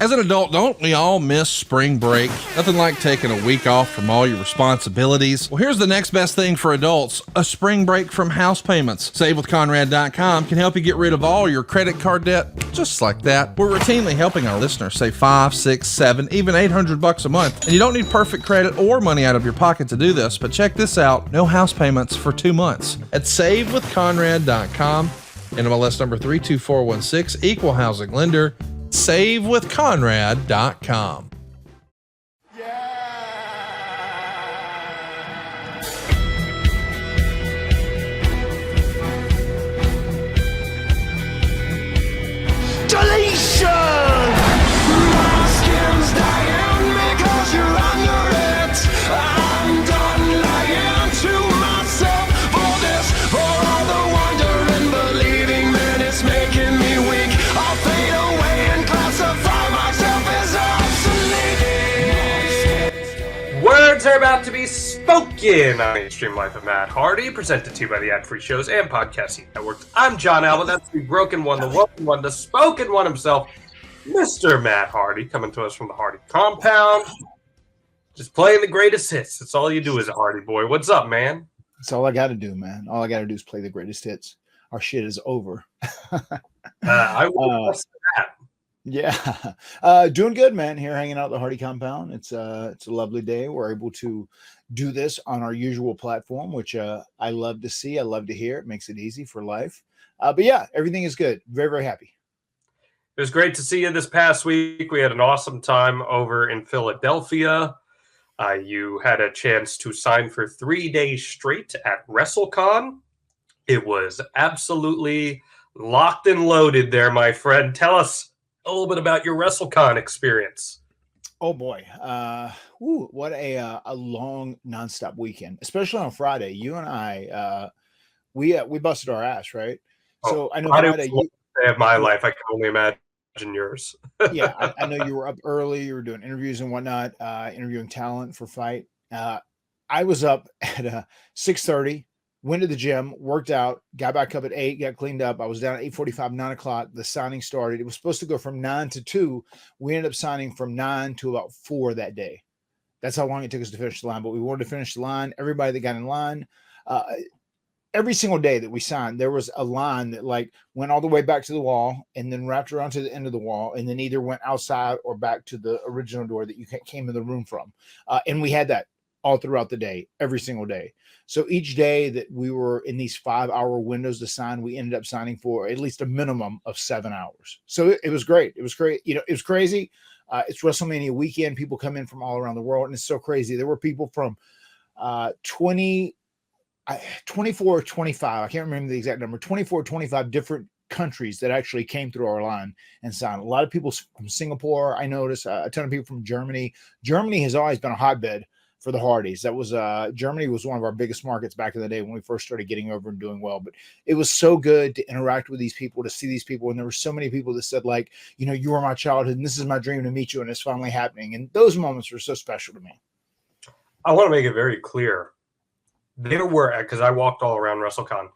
As an adult, don't we all miss spring break? Nothing like taking a week off from all your responsibilities. Well, here's the next best thing for adults, a spring break from house payments. SaveWithConrad.com can help you get rid of all your credit card debt, just like that. We're routinely helping our listeners save $5, $6, $7, even $800 a month. And you don't need perfect credit or money out of your pocket to do this, but check this out, no house payments for 2 months. At SaveWithConrad.com, NMLS number 32416, equal housing lender. SaveWithConrad.com. Deletion! My skin's dying because you're under it. I'm done lying to myself for this. For all the wonder and believing, man, it's making me weak. I'll fade away and classify myself as obsolete. Words are about to be spoken on the Extreme Life of Matt Hardy, presented to you by the Ad-Free Shows and Podcasting Networks. I'm John Alba. That's the broken one, the woken one, the spoken one himself, Mr. Matt Hardy, coming to us from the Hardy compound. Just playing the greatest hits. That's all you do as a Hardy boy. What's up, man? That's all I got to do, man. All I got to do is play the greatest hits. Our shit is over. I will that. Yeah. Doing good, man. Here hanging out at the Hardy compound. It's a lovely day. We're able to do this on our usual platform, which I love to see. I love to hear. It makes it easy for life. But yeah, everything is good. Very, very happy. It was great to see you this past week. We had an awesome time over in Philadelphia. You had a chance to sign for 3 days straight at WrestleCon. It was absolutely locked and loaded there, my friend. Tell us a little bit about your WrestleCon experience. Oh boy. What a long nonstop weekend, especially on Friday. You and I, we busted our ass, right? So I know Friday, of my life, I can only imagine yours. Yeah, I know you were up early. You were doing interviews and whatnot, interviewing talent for Fight. I was up at 6:30, went to the gym, worked out, got back up at 8, got cleaned up. I was down at 8:45, 9 o'clock. The signing started. It was supposed to go from 9 to 2. We ended up signing from 9 to about 4 that day. That's how long it took us to finish the line. But we wanted to finish the line. Everybody that got in line, every single day that we signed, there was a line that like went all the way back to the wall and then wrapped around to the end of the wall and then either went outside or back to the original door that you came in the room from. And we had that all throughout the day, every single day. So each day that we were in these 5-hour windows to sign, we ended up signing for at least a minimum of 7 hours. So it was great. It was great. You know, it was crazy. It's WrestleMania weekend. People come in from all around the world, and it's so crazy. There were people from 24 or 25. I can't remember the exact number. 24 or 25 different countries that actually came through our line and signed. A lot of people from Singapore. I noticed a ton of people from Germany. Germany has always been a hotbed for the Hardys. That was Germany was one of our biggest markets back in the day when we first started getting over and doing well. But it was so good to interact with these people, to see these people. And there were so many people that said, like, you know, you were my childhood and this is my dream to meet you, and it's finally happening. And those moments were so special to me. I want to make it very clear. There were, because I walked all around WrestleCon,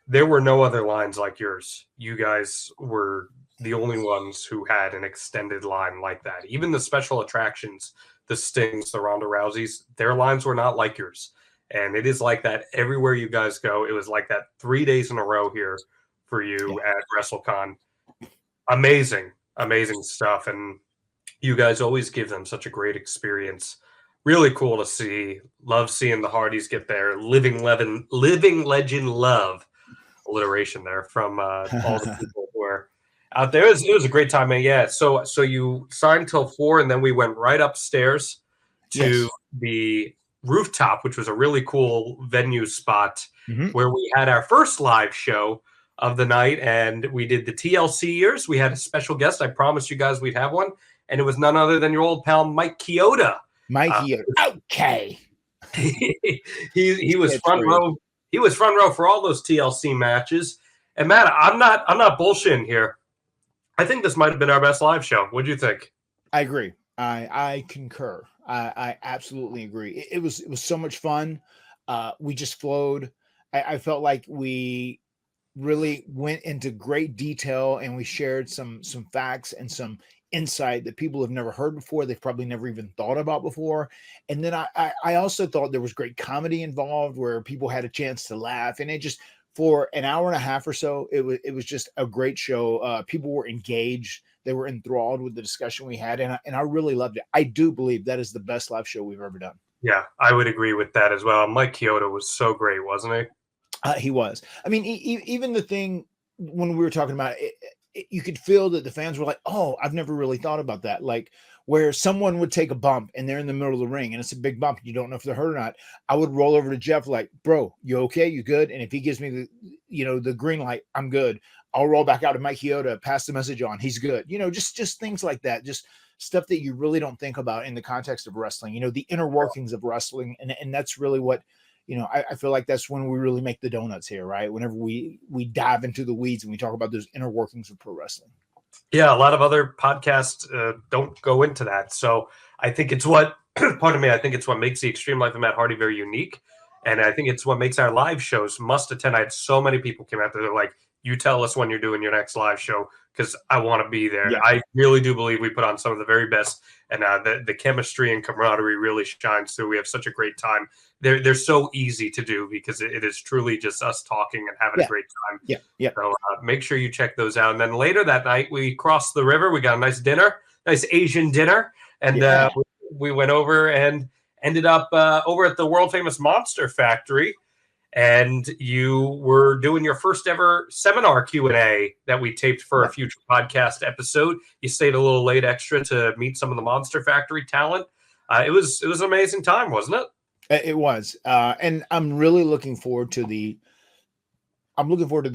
there were no other lines like yours. You guys were the only ones who had an extended line like that. Even the special attractions, the Stings, the Ronda Rouseys, their lines were not like yours. And it is like that everywhere you guys go. It was like that 3 days in a row here for you at WrestleCon. Amazing, amazing stuff. And you guys always give them such a great experience. Really cool to see. Love seeing the Hardys get their living legend love alliteration there from all the people who are out there. It was a great time, man. Yeah. So you signed till 4, and then we went right upstairs to the rooftop, which was a really cool venue spot where we had our first live show of the night, and we did the TLC years. We had a special guest. I promised you guys we'd have one, and it was none other than your old pal Mike Chioda. Mikey, okay. he was front row. He was front row for all those TLC matches. And Matt, I'm not bullshitting here. I think this might have been our best live show. What do you think? I agree. I concur. I absolutely agree. It was so much fun. We just flowed. I felt like we really went into great detail, and we shared some facts and some insight that people have never heard before. They've probably never even thought about before. And then I also thought there was great comedy involved where people had a chance to laugh, and it just, for an hour and a half or so, it was just a great show. People were engaged. They were enthralled with the discussion we had, and I really loved it. I do believe that is the best live show we've ever done. Yeah, I would agree with that as well. Mike Chioda was so great, wasn't he? He was. I mean, even the thing when we were talking about it, you could feel that the fans were like, "Oh, I've never really thought about that." Like where someone would take a bump and they're in the middle of the ring and it's a big bump, you don't know if they're hurt or not. I would roll over to Jeff like, "Bro, you okay? You good?" And if he gives me the green light, I'm good. I'll roll back out to Mike Chioda, pass the message on. He's good. Just things like that. Just stuff that you really don't think about in the context of wrestling. The inner workings of wrestling, and that's really what. I feel like that's when we really make the donuts here, right? Whenever we dive into the weeds and we talk about those inner workings of pro wrestling. Yeah, a lot of other podcasts don't go into that. So I think it's what, pardon me, I think it's what makes the Extreme Life of Matt Hardy very unique. And I think it's what makes our live shows must attend. I had so many people came out there. They're like, you tell us when you're doing your next live show because I want to be there. Yeah. I really do believe we put on some of the very best, and the chemistry and camaraderie really shines through. We have such a great time. They're so easy to do because it is truly just us talking and having a great time. Yeah. So make sure you check those out. And then later that night, we crossed the river. We got a nice dinner, nice Asian dinner, and we went over and ended up over at the world famous Monster Factory. And you were doing your first ever seminar Q&A that we taped for a future podcast episode. You stayed a little late extra to meet some of the Monster Factory talent. It was an amazing time, wasn't it? It was. And I'm really looking forward to the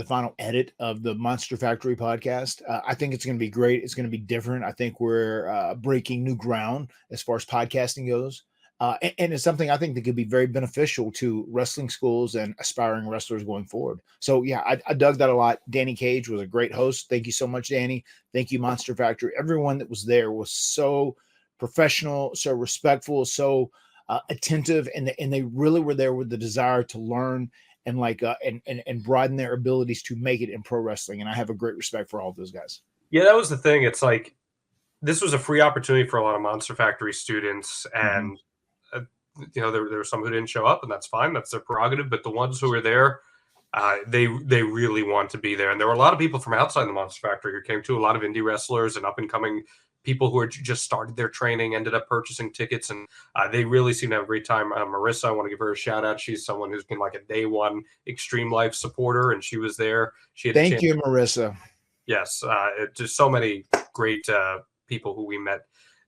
final edit of the Monster Factory podcast. I think it's going to be great. It's going to be different. I think we're breaking new ground as far as podcasting goes. And it's something I think that could be very beneficial to wrestling schools and aspiring wrestlers going forward. So, yeah, I dug that a lot. Danny Cage was a great host. Thank you so much, Danny. Thank you, Monster Factory. Everyone that was there was so professional, so respectful, so attentive, and they really were there with the desire to learn and and broaden their abilities to make it in pro wrestling. And I have a great respect for all of those guys. Yeah, that was the thing. It's like this was a free opportunity for a lot of Monster Factory students, and there were some who didn't show up, and that's fine. That's their prerogative. But the ones who were there, they really want to be there. And there were a lot of people from outside the Monster Factory who came to, a lot of indie wrestlers and up and coming people who had just started their training, ended up purchasing tickets, and they really seemed to have a great time. Marissa, I want to give her a shout out. She's someone who's been like a day one Extreme Life supporter, and she was there. Thank you, Marissa. Yes, just so many great people who we met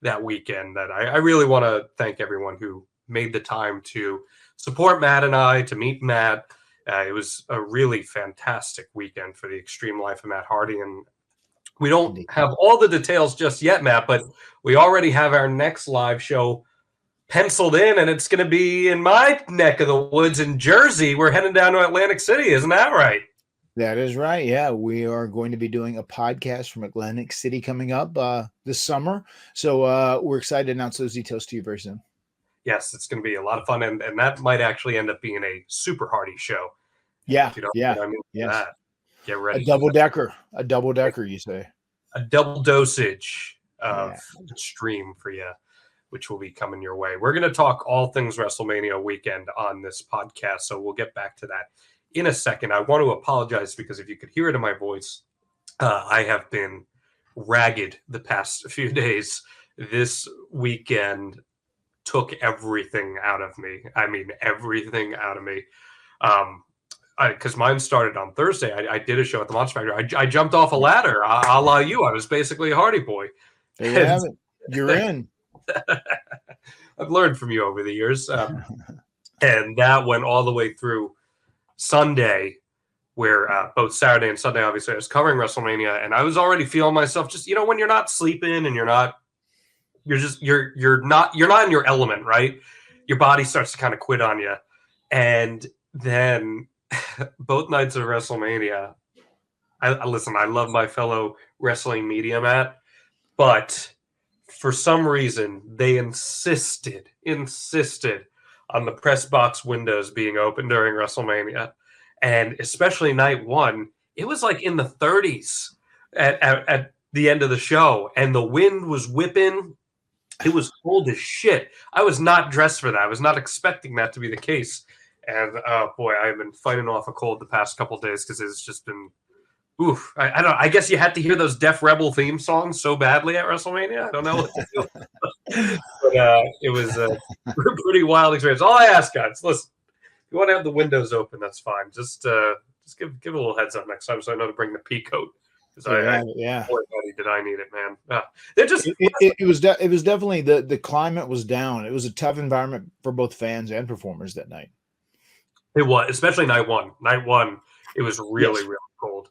that weekend that I really want to thank everyone who made the time to support Matt and I, to meet Matt. It was a really fantastic weekend for the Extreme Life of Matt Hardy, and we don't have all the details just yet, Matt, but we already have our next live show penciled in, and it's going to be in my neck of the woods in Jersey. We're heading down to Atlantic City. Isn't that right? That is right. Yeah, we are going to be doing a podcast from Atlantic City coming up this summer. So we're excited to announce those details to you very soon. Yes, it's going to be a lot of fun, and that might actually end up being a Super Hardy show. Yeah, That. Get ready. A double decker, you say? A double dosage of Extreme for you, which will be coming your way. We're going to talk all things WrestleMania weekend on this podcast, so we'll get back to that in a second. I want to apologize because if you could hear it in my voice, I have been ragged the past few days. This weekend took everything out of me. I mean, everything out of me. Because mine started on Thursday. I did a show at the Monster Factory. I jumped off a ladder, a la you. I was basically a Hardy Boy. There you have it. You're in. I've learned from you over the years. And that went all the way through Sunday, where both Saturday and Sunday, obviously, I was covering WrestleMania, and I was already feeling myself just, when you're not sleeping and you're not in your element, right? Your body starts to kind of quit on you. And then both nights of WrestleMania, I love my fellow wrestling media, Matt, but for some reason they insisted on the press box windows being open during WrestleMania. And especially night one, it was like in the 30s at the end of the show, and the wind was whipping. It was cold as shit. I was not dressed for that. I was not expecting that to be the case. And boy, I've been fighting off a cold the past couple of days because it's just been oof. I don't know. I guess you had to hear those Def Rebel theme songs so badly at WrestleMania. I don't know what to do. But it was a pretty wild experience. All I ask, guys, listen, if you want to have the windows open, that's fine. Just give a little heads up next time so I know to bring the pea coat. Boy, buddy, did I need it, man. They're just it was definitely the climate was down. It was a tough environment for both fans and performers that night. It was, especially night one. Night one, it was really, really cold.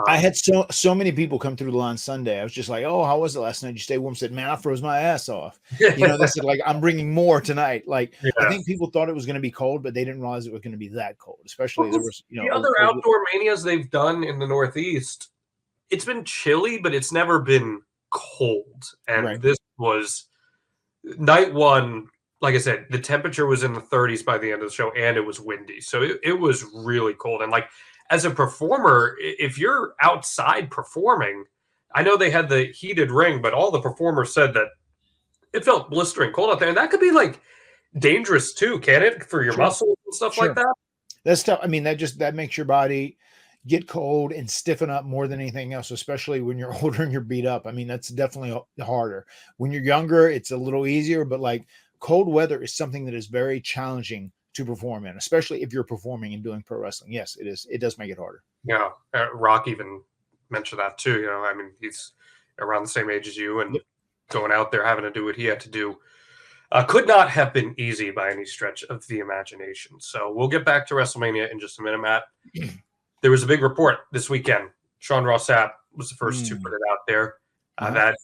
I had so many people come through the line Sunday. I was just like, "Oh, how was it last night? You stay warm?" Said, "Man, I froze my ass off." You know, they said like, "I'm bringing more tonight." Like, I think people thought it was going to be cold, but they didn't realize it was going to be that cold. Especially there was, the other outdoor manias they've done in the Northeast. It's been chilly, but it's never been cold. And this was night one. Like I said, the temperature was in the 30s by the end of the show, and it was windy. So it was really cold. And like as a performer, if you're outside performing, I know they had the heated ring, but all the performers said that it felt blistering cold out there. And that could be like dangerous too, can it? For your muscles and stuff like that? That's tough. I mean, that makes your body get cold and stiffen up more than anything else, especially when you're older and you're beat up. I mean, that's definitely harder. When you're younger, it's a little easier, but like cold weather is something that is very challenging to perform in, especially if you're performing and doing pro wrestling. Yes, it is. It does make it harder. Yeah. Rock even mentioned that too. You know, I mean, he's around the same age as you and going out there, having to do what he had to do. Could not have been easy by any stretch of the imagination. So we'll get back to WrestleMania in just a minute, Matt. There was a big report this weekend. Sean Ross Sapp was the first to put it out there that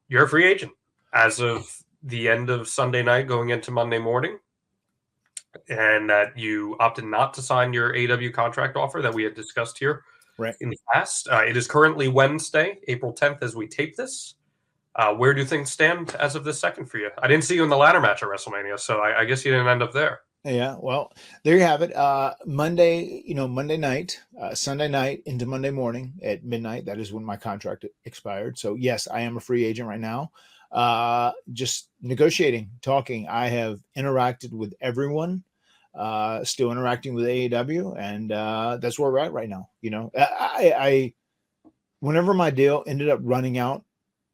you're a free agent as of the end of Sunday night going into Monday morning, and that you opted not to sign your AEW contract offer that we had discussed here in the past. It is currently Wednesday, April 10th, as we tape this. Where do things stand as of this second for you? I didn't see you in the ladder match at WrestleMania, so I guess you didn't end up there. Yeah, well, there you have it. Monday night, Sunday night into Monday morning at midnight. That is when my contract expired. So yes, I am a free agent right now. Just negotiating, talking. I have interacted with everyone, still interacting with AEW, and that's where we're at right now. You know, I whenever my deal ended up running out,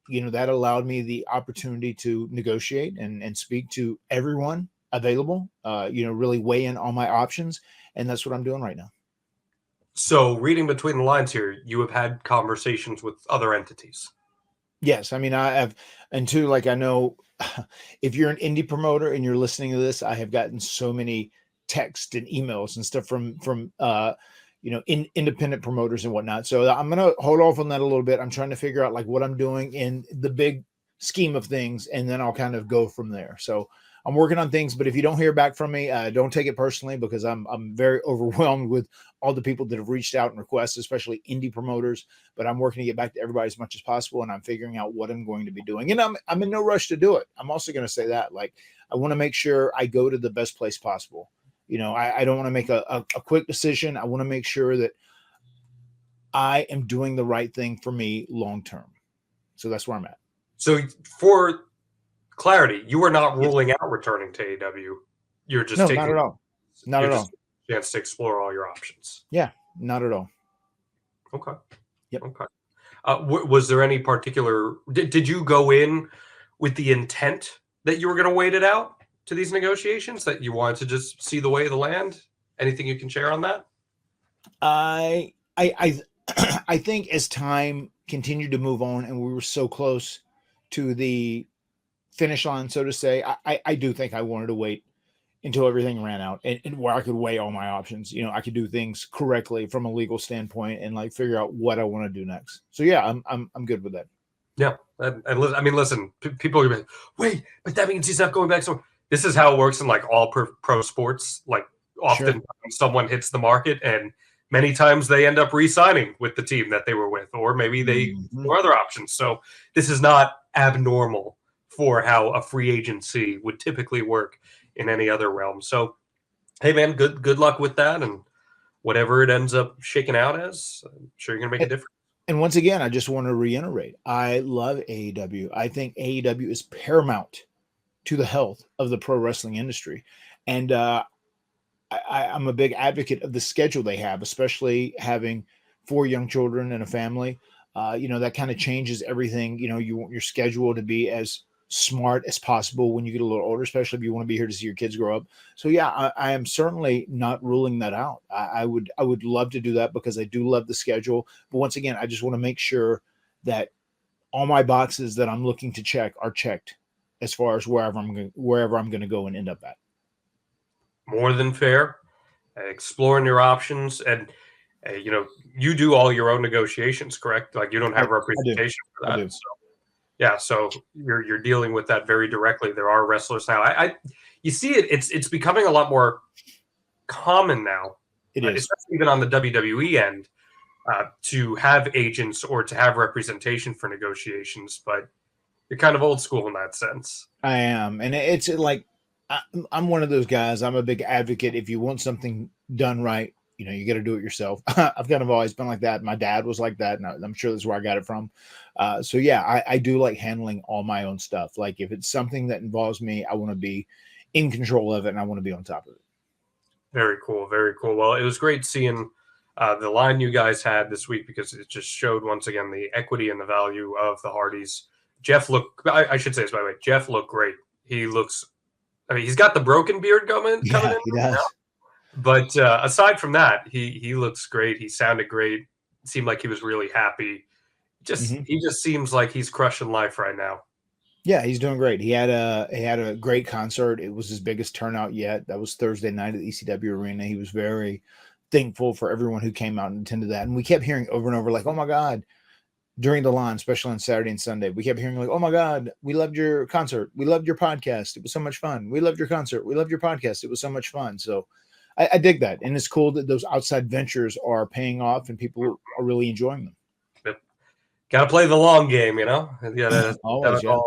you know, that allowed me the opportunity to negotiate and speak to everyone available, you know, really weigh in on my options. And that's what I'm doing right now. So reading between the lines here, you have had conversations with other entities. Yes. I mean, I have, and two, like, I know if you're an indie promoter and you're listening to this, I have gotten so many texts and emails and stuff from you know, independent promoters and whatnot. So I'm going to hold off on that a little bit. I'm trying to figure out like what I'm doing in the big scheme of things, and then I'll kind of go from there. So I'm working on things, but if you don't hear back from me, don't take it personally, because I'm very overwhelmed with all the people that have reached out and requests, especially indie promoters. But I'm working to get back to everybody as much as possible, and I'm figuring out what I'm going to be doing. And I'm in no rush to do it. I'm also going to say that, like, I want to make sure I go to the best place possible. You know, I don't want to make a quick decision. I want to make sure that I am doing the right thing for me long term. So that's where I'm at. So for clarity, you are not ruling out returning to AEW. You're just taking not at all. Not at all. A chance to explore all your options. Yeah, not at all. Okay. Yep. Okay. Was there any particular? Did you go in with the intent that you were going to wait it out to these negotiations? That you wanted to just see the way of the land? Anything you can share on that? I think as time continued to move on and we were so close to the finish line, so to say, I do think I wanted to wait until everything ran out and where I could weigh all my options. You know, I could do things correctly from a legal standpoint and like figure out what I want to do next. So yeah, I'm good with that. Yeah. And I mean, listen, people are going to be like, wait, but that means he's not going back. So this is how it works in like all pro sports. Like often someone hits the market, and many times they end up re-signing with the team that they were with, or maybe they or other options. So this is not abnormal for how a free agency would typically work in any other realm. So, hey man, good luck with that, and whatever it ends up shaking out as, I'm sure you're gonna make a difference. And once again, I just want to reiterate, I love AEW. I think AEW is paramount to the health of the pro wrestling industry. And I'm a big advocate of the schedule they have, especially having 4 young children and a family. That kind of changes everything. You want your schedule to be as smart as possible when you get a little older, especially if you want to be here to see your kids grow up. So yeah, I am certainly not ruling that out. I would love to do that because I do love the schedule. But once again, I just want to make sure that all my boxes that I'm looking to check are checked as far as wherever I'm going to go and end up at. More than fair. Exploring your options, and you do all your own negotiations, correct? Like you don't have representation for that. I do. So, yeah, so you're dealing with that very directly. There are wrestlers now. You see it. It's becoming a lot more common now. It is, especially even on the WWE end, to have agents or to have representation for negotiations. But you're kind of old school in that sense. I am, and it's like I'm one of those guys. I'm a big advocate. If you want something done right, you got to do it yourself. I've kind of always been like that. My dad was like that, and I'm sure that's where I got it from. So yeah, I do like handling all my own stuff. Like if it's something that involves me, I want to be in control of it, and I want to be on top of it. Very cool. Very cool. Well, it was great seeing the line you guys had this week because it just showed once again the equity and the value of the Hardys. Jeff looked, I should say this by the way, Jeff looked great. He looks, he's got the broken beard coming in. He does. But aside from that, he looks great. He sounded great. It seemed like he was really happy. He just seems like he's crushing life right now. Yeah, he's doing great. He had a great concert. It was his biggest turnout yet. That was Thursday night at the ECW Arena. He was very thankful for everyone who came out and attended that. And we kept hearing over and over, like, "Oh my God," during the line, especially on Saturday and Sunday. We kept hearing like, "Oh my God, we loved your concert. We loved your podcast. It was so much fun. We loved your concert. We loved your podcast. It was so much fun." So I dig that. And it's cool that those outside ventures are paying off and people are really enjoying them. Got to play the long game, You got Always, yeah.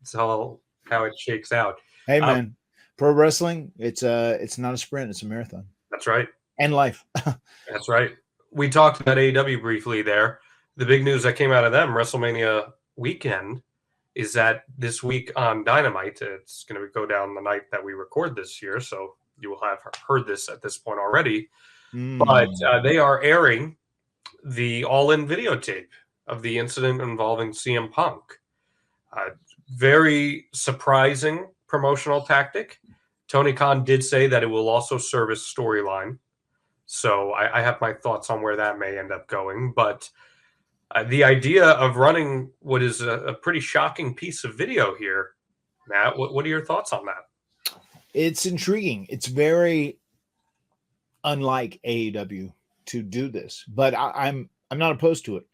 It's all how it shakes out. Hey man, pro wrestling, it's not a sprint, it's a marathon. That's right. And life. That's right. We talked about AEW briefly there. The big news that came out of them, WrestleMania weekend, is that this week on Dynamite, it's going to go down the night that we record this year, so you will have heard this at this point already. But they are airing the all-in videotape of the incident involving CM Punk. Very surprising promotional tactic. Tony Khan did say that it will also serve as storyline. So I have my thoughts on where that may end up going. But the idea of running what is a pretty shocking piece of video here, Matt, what are your thoughts on that? It's intriguing. It's very unlike AEW to do this, but I'm not opposed to it.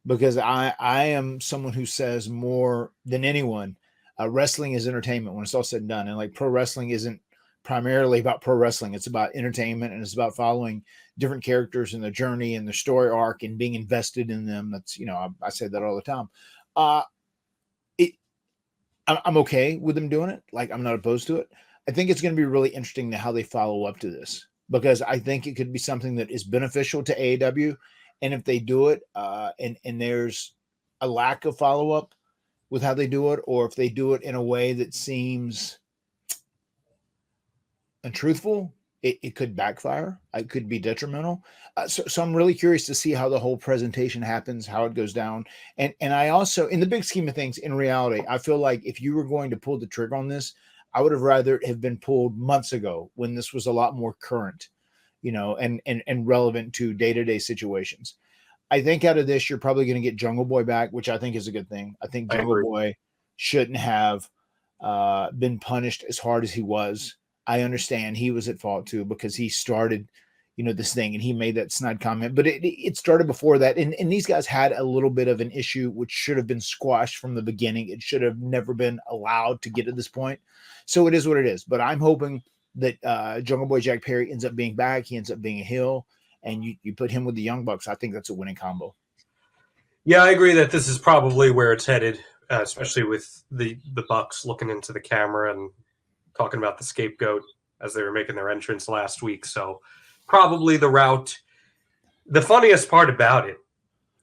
Because I am someone who says more than anyone, wrestling is entertainment when it's all said and done. And like pro wrestling isn't primarily about pro wrestling. It's about entertainment and it's about following different characters in their journey and their story arc and being invested in them. That's, I say that all the time. I'm okay with them doing it. Like I'm not opposed to it. I think it's going to be really interesting to how they follow up to this because I think it could be something that is beneficial to AEW. And if they do it and there's a lack of follow-up with how they do it, or if they do it in a way that seems untruthful, it could backfire. It could be detrimental. So I'm really curious to see how the whole presentation happens, how it goes down. And I also, in the big scheme of things, in reality, I feel like if you were going to pull the trigger on this, I would have rather it have been pulled months ago when this was a lot more current. And relevant to day-to-day situations. I think out of this, you're probably going to get Jungle Boy back, which I think is a good thing. I think Jungle Boy shouldn't have been punished as hard as he was. I understand he was at fault too, because he started, this thing and he made that snide comment, but it started before that. And these guys had a little bit of an issue, which should have been squashed from the beginning. It should have never been allowed to get to this point. So it is what it is, but I'm hoping that Jungle Boy Jack Perry ends up being back. He ends up being a heel, and you put him with the Young Bucks. I think that's a winning combo. Yeah, I agree that this is probably where it's headed, especially with the Bucks looking into the camera and talking about the scapegoat as they were making their entrance last week. So probably the route. The funniest part about it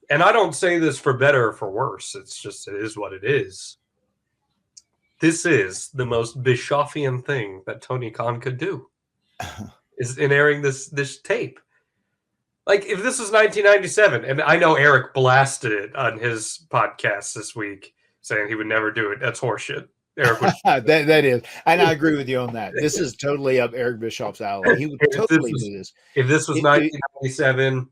and I don't say this for better or for worse. It's just, it is what it is. This is the most Bischoffian thing that Tony Khan could do, is in airing this tape. Like, if this was 1997, and I know Eric blasted it on his podcast this week, saying he would never do it. That's horseshit. Eric would, that is, and I agree with you on that. This is totally up Eric Bischoff's alley. He would totally do this. If this was 1997,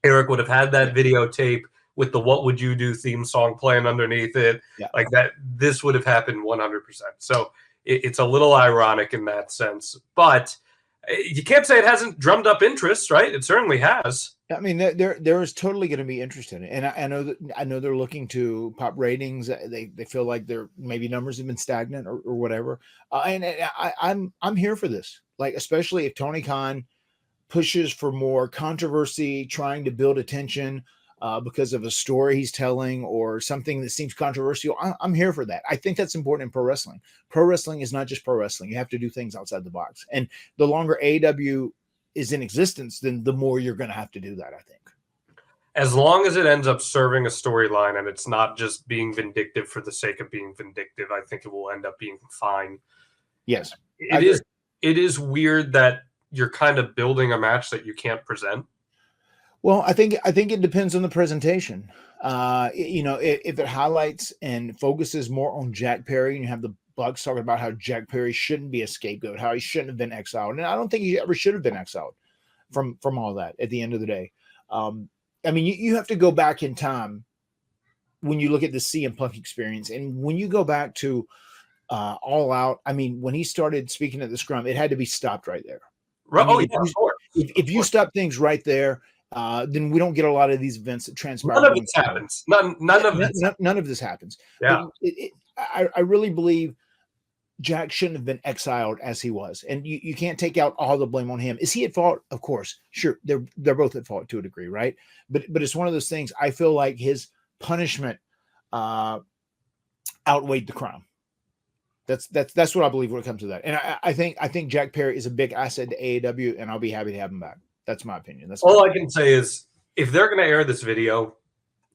Eric would have had that videotape with the "What Would You Do" theme song playing underneath it, like that. This would have happened 100%. So it's a little ironic in that sense, but you can't say it hasn't drummed up interest, right? It certainly has. I mean, there is totally going to be interest in it, and I know they're looking to pop ratings. They feel like their maybe numbers have been stagnant or whatever, and I'm here for this. Like, especially if Tony Khan pushes for more controversy, trying to build attention because of a story he's telling or something that seems controversial. I'm here for that. I think that's important in pro wrestling. Pro wrestling is not just pro wrestling. You have to do things outside the box. And the longer AEW is in existence, then the more you're going to have to do that, I think. As long as it ends up serving a storyline and it's not just being vindictive for the sake of being vindictive, I think it will end up being fine. Yes. It is weird that you're kind of building a match that you can't present. Well, I think it depends on the presentation. If it highlights and focuses more on Jack Perry, and you have the Bucks talking about how Jack Perry shouldn't be a scapegoat, how he shouldn't have been exiled, and I don't think he ever should have been exiled from all that. At the end of the day, I mean, you have to go back in time when you look at the CM Punk experience, and when you go back to All Out. I mean, when he started speaking at the Scrum, it had to be stopped right there. Right? If you stop things right there, then we don't get a lot of these events that transpire. None of this happens. None of this happens. Yeah. I really believe Jack shouldn't have been exiled as he was, and you can't take out all the blame on him. Is he at fault? Of course, sure. They're both at fault to a degree, right? But it's one of those things. I feel like his punishment outweighed the crime. That's what I believe when it comes to that. And I think Jack Perry is a big asset to AEW, and I'll be happy to have him back. That's my opinion. That's all I can say is, if they're going to air this video,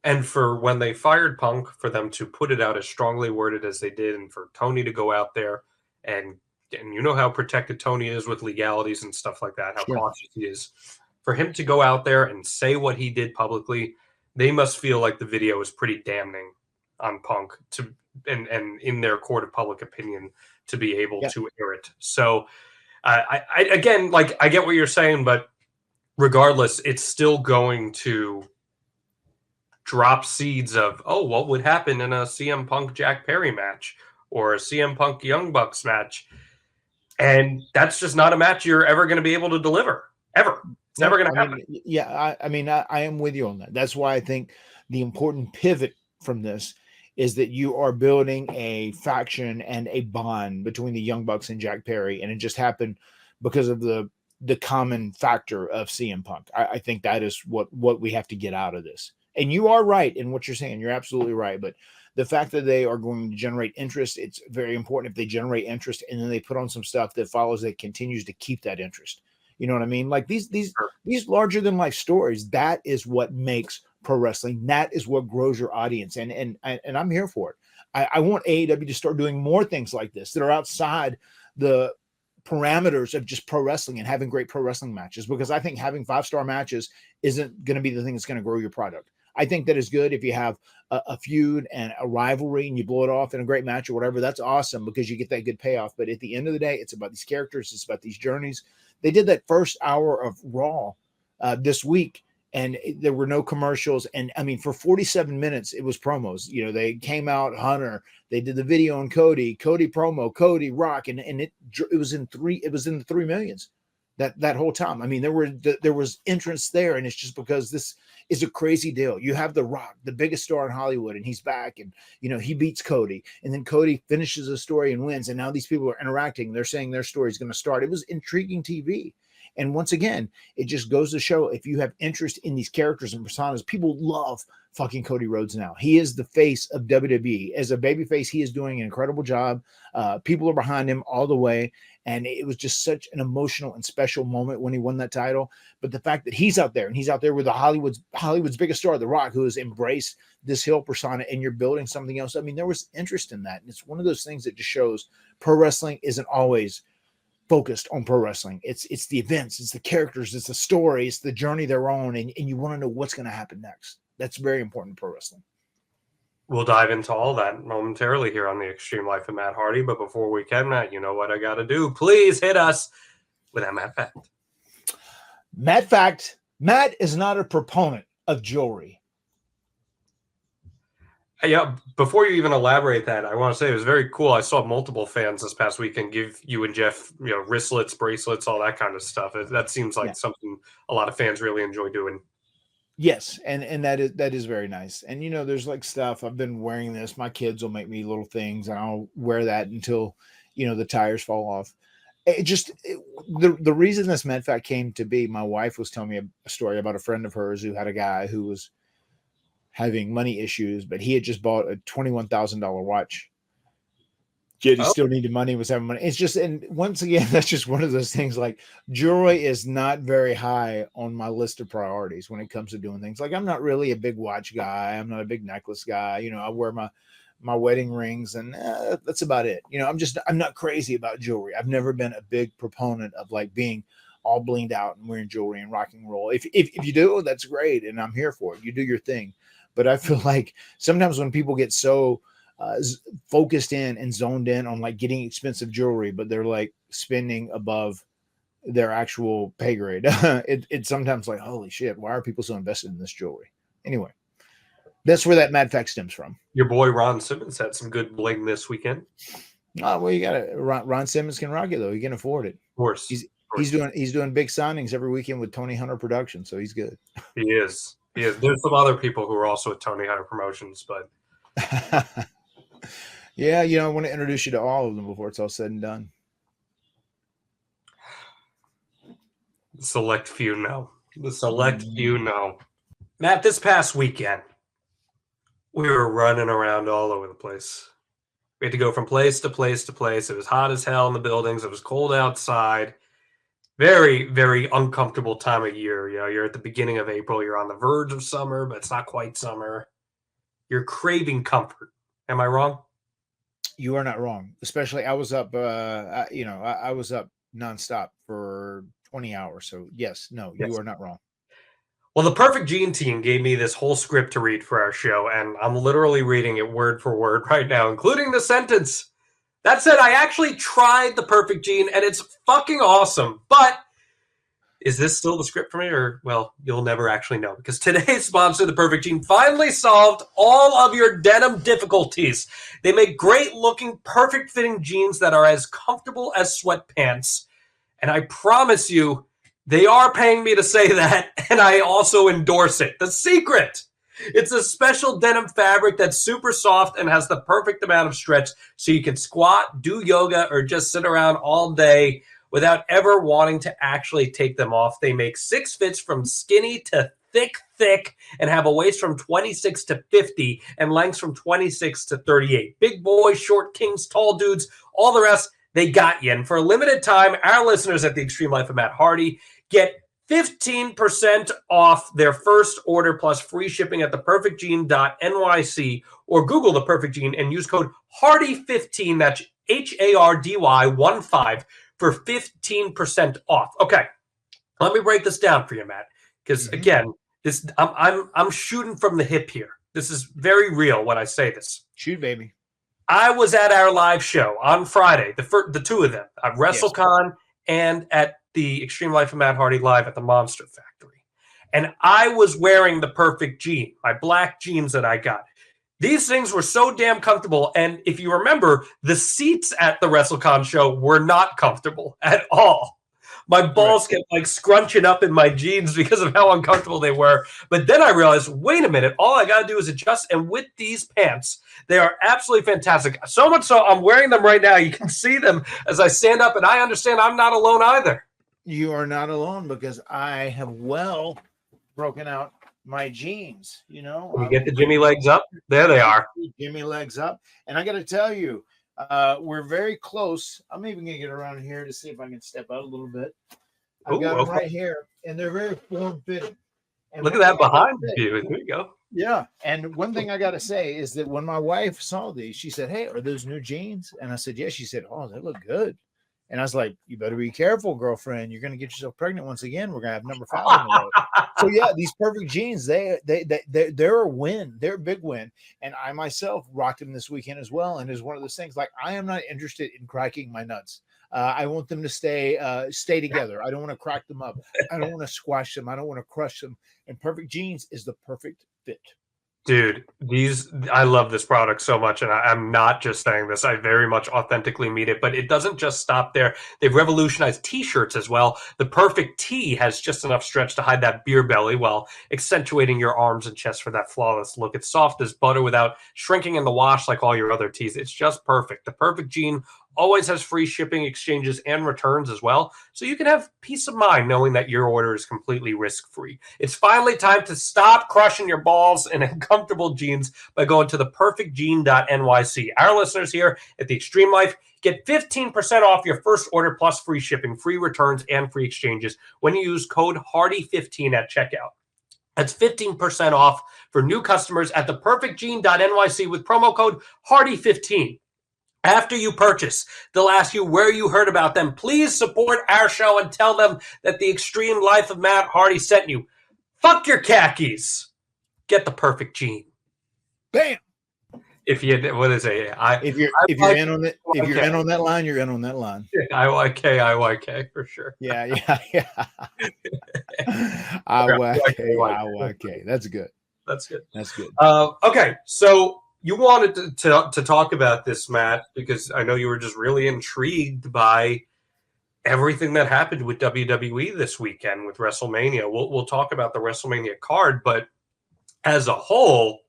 and for when they fired Punk, for them to put it out as strongly worded as they did, and for Tony to go out there and you know how protected Tony is with legalities and stuff like that, how cautious he is. For him to go out there and say what he did publicly, they must feel like the video is pretty damning on Punk and in their court of public opinion to be able to air it. So I again, like, I get what you're saying, but regardless, it's still going to drop seeds of, oh, what would happen in a CM Punk Jack Perry match or a CM Punk Young Bucks match. And that's just not a match you're ever going to be able to deliver, ever. It's never going to happen. I am with you on that. That's why I think the important pivot from this is that you are building a faction and a bond between the Young Bucks and Jack Perry. And it just happened because of the common factor of CM Punk. I think that is what we have to get out of this. And you are right in what you're saying. You're absolutely right. But the fact that they are going to generate interest, it's very important. If they generate interest and then they put on some stuff that follows, that continues to keep that interest. You know what I mean? Like these larger than life stories, that is what makes pro wrestling. That is what grows your audience. And I'm here for it. I want AEW to start doing more things like this that are outside the parameters of just pro wrestling and having great pro wrestling matches, because I think having 5-star matches isn't going to be the thing that's going to grow your product. I think that is good if you have a feud and a rivalry and you blow it off in a great match or whatever. That's awesome because you get that good payoff. But at the end of the day, it's about these characters. It's about these journeys. They did that first hour of Raw this week, and there were no commercials. And I mean, for 47 minutes, it was promos. You know, they came out, Hunter, they did the video on Cody promo, Cody Rock, and it was in the 3 millions that whole time. I mean, there was entrance there, and it's just because this is a crazy deal. You have The Rock, the biggest star in Hollywood, and he's back, and you know, he beats Cody, and then Cody finishes a story and wins, and now these people are interacting. They're saying their story is going to start. It was intriguing TV. And once again, it just goes to show, if you have interest in these characters and personas, people love fucking Cody Rhodes now. He is the face of WWE. As a babyface, he is doing an incredible job. People are behind him all the way. And it was just such an emotional and special moment when he won that title. But the fact that he's out there, and he's out there with Hollywood's biggest star, The Rock, who has embraced this heel persona, and you're building something else. I mean, there was interest in that. And it's one of those things that just shows pro wrestling isn't always focused on pro wrestling. It's the events, it's the characters, it's the story, it's the journey they're on, and you want to know what's going to happen next. That's very important in pro wrestling. We'll dive into all that momentarily here on the Extreme Life of Matt Hardy. But before we can, Matt, you know what I got to do. Please hit us with that Matt Fact. Matt Fact, Matt is not a proponent of jewelry. Yeah, before you even elaborate that, I want to say it was very cool. I saw multiple fans this past weekend give you and Jeff, wristlets, bracelets, all that kind of stuff. That seems like something a lot of fans really enjoy doing. Yes, and that is very nice. And there's like stuff, I've been wearing this. My kids will make me little things, and I'll wear that until the tires fall off. The reason this Med Fact came to be, my wife was telling me a story about a friend of hers who had a guy who was having money issues, but he had just bought a $21,000 watch. Yet he still needed money, was having money. It's just, and once again, that's just one of those things. Like, jewelry is not very high on my list of priorities when it comes to doing things. Like, I'm not really a big watch guy. I'm not a big necklace guy. I wear my wedding rings, and that's about it. I'm not crazy about jewelry. I've never been a big proponent of like being all blinged out and wearing jewelry and rock and roll. If you do, that's great, and I'm here for it. You do your thing. But I feel like sometimes when people get so focused in and zoned in on like getting expensive jewelry, but they're like spending above their actual pay grade, it's sometimes like, holy shit, why are people so invested in this jewelry? Anyway, that's where that Mad Fact stems from. Your boy Ron Simmons had some good bling this weekend. Oh, well, you got it. Ron Simmons can rock it though. He can afford it. Of course. He's doing big signings every weekend with Tony Hunter Productions, so he's good. He is. There's some other people who are also at Tony Hunter Promotions, but yeah, I want to introduce you to all of them before it's all said and done. The select few know. Matt, this past weekend, we were running around all over the place. We had to go from place to place to place. It was hot as hell in the buildings. It was cold outside. Very, very uncomfortable time of year. You're at the beginning of April. You're on the verge of summer, but it's not quite summer. You're craving comfort. Am I wrong? You are not wrong. Especially, I was up. I was up nonstop for 20 hours. So yes, you are not wrong. Well, the Perfect Gene team gave me this whole script to read for our show, and I'm literally reading it word for word right now, including the sentence. That said, I actually tried the Perfect Gene, and it's fucking awesome. But is this still the script for me? Or, well, you'll never actually know. Because today's sponsor, the Perfect Gene, finally solved all of your denim difficulties. They make great-looking, perfect-fitting jeans that are as comfortable as sweatpants. And I promise you, they are paying me to say that, and I also endorse it. The secret! It's a special denim fabric that's super soft and has the perfect amount of stretch so you can squat, do yoga, or just sit around all day without ever wanting to actually take them off. They make 6 fits from skinny to thick, and have a waist from 26 to 50 and lengths from 26 to 38. Big boys, short kings, tall dudes, all the rest, they got you. And for a limited time, our listeners at the Extreme Life of Matt Hardy get 15% off their first order plus free shipping at theperfectgene.nyc, or Google The Perfect Gene and use code HARDY15, that's HARDY15, for 15% off. Okay, let me break this down for you, Matt, because again, I'm shooting from the hip here. This is very real when I say this. Shoot, baby. I was at our live show on Friday, the two of them, at WrestleCon and at the Extreme Life of Matt Hardy live at the Monster Factory. And I was wearing the Perfect Gene, my black jeans that I got. These things were so damn comfortable. And if you remember, the seats at the WrestleCon show were not comfortable at all. My balls kept like scrunching up in my jeans because of how uncomfortable they were. But then I realized, wait a minute, all I got to do is adjust. And with these pants, they are absolutely fantastic. So much so, I'm wearing them right now. You can see them as I stand up, and I understand I'm not alone either. You are not alone because I have broken out my jeans. You know, You get the Jimmy legs up. There they are. Jimmy legs up, and I got to tell you, we're very close. I'm even gonna get around here to see if I can step out a little bit. I've got them right here, and they're very form fitting. Look at that behind you. There you go. Yeah. And one thing I got to say is that when my wife saw these, she said, "Hey, are those new jeans?" And I said, "Yeah." She said, "Oh, they look good." And I was like, "You better be careful, girlfriend. You're going to get yourself pregnant once again. We're going to have number 5 on the road." So yeah, these perfect jeans, they're a win. They're a big win. And I myself rocked them this weekend as well. And it's one of those things like I am not interested in cracking my nuts. I want them to stay together. I don't want to crack them up. I don't want to squash them. I don't want to crush them. And perfect jeans is the perfect fit. Dude, I love this product so much, and I'm not just saying this. I very much authentically mean it, but it doesn't just stop there. They've revolutionized t-shirts as well. The perfect tee has just enough stretch to hide that beer belly while accentuating your arms and chest for that flawless look. It's soft as butter without shrinking in the wash like all your other tees. It's just perfect. The perfect jean always has free shipping, exchanges, and returns as well, so you can have peace of mind knowing that your order is completely risk-free. It's finally time to stop crushing your balls in uncomfortable jeans by going to theperfectjean.nyc. Our listeners here at The Extreme Life get 15% off your first order plus free shipping, free returns, and free exchanges when you use code HARDY15 at checkout. That's 15% off for new customers at theperfectjean.nyc with promo code HARDY15. After you purchase, they'll ask you where you heard about them. Please support our show and tell them that The Extreme Life of Matt Hardy sent you. Fuck your khakis. Get the perfect jean. Bam. If you, what is it? If you're in on it, if you're in on that line, you're in on that line. IYK for sure. Yeah. IYK. That's good. That's good. That's good. Okay, so you wanted to talk about this, Matt, because I know you were just really intrigued by everything that happened with WWE this weekend with WrestleMania. We'll talk about the WrestleMania card, but as a whole,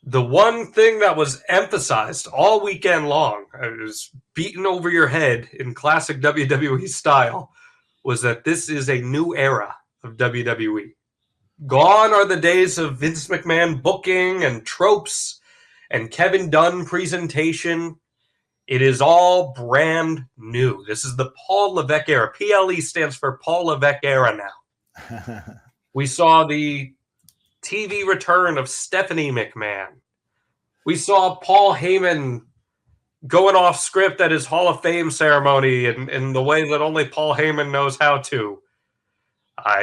the one thing that was emphasized all weekend long, it was beaten over your head in classic WWE style, was that this is a new era of WWE. Gone are the days of Vince McMahon booking and tropes and Kevin Dunn presentation. It is all brand new. This is the Paul Levesque era. PLE stands for Paul Levesque era now. We saw the TV return of Stephanie McMahon. We saw Paul Heyman going off script at his Hall of Fame ceremony in the way that only Paul Heyman knows how to.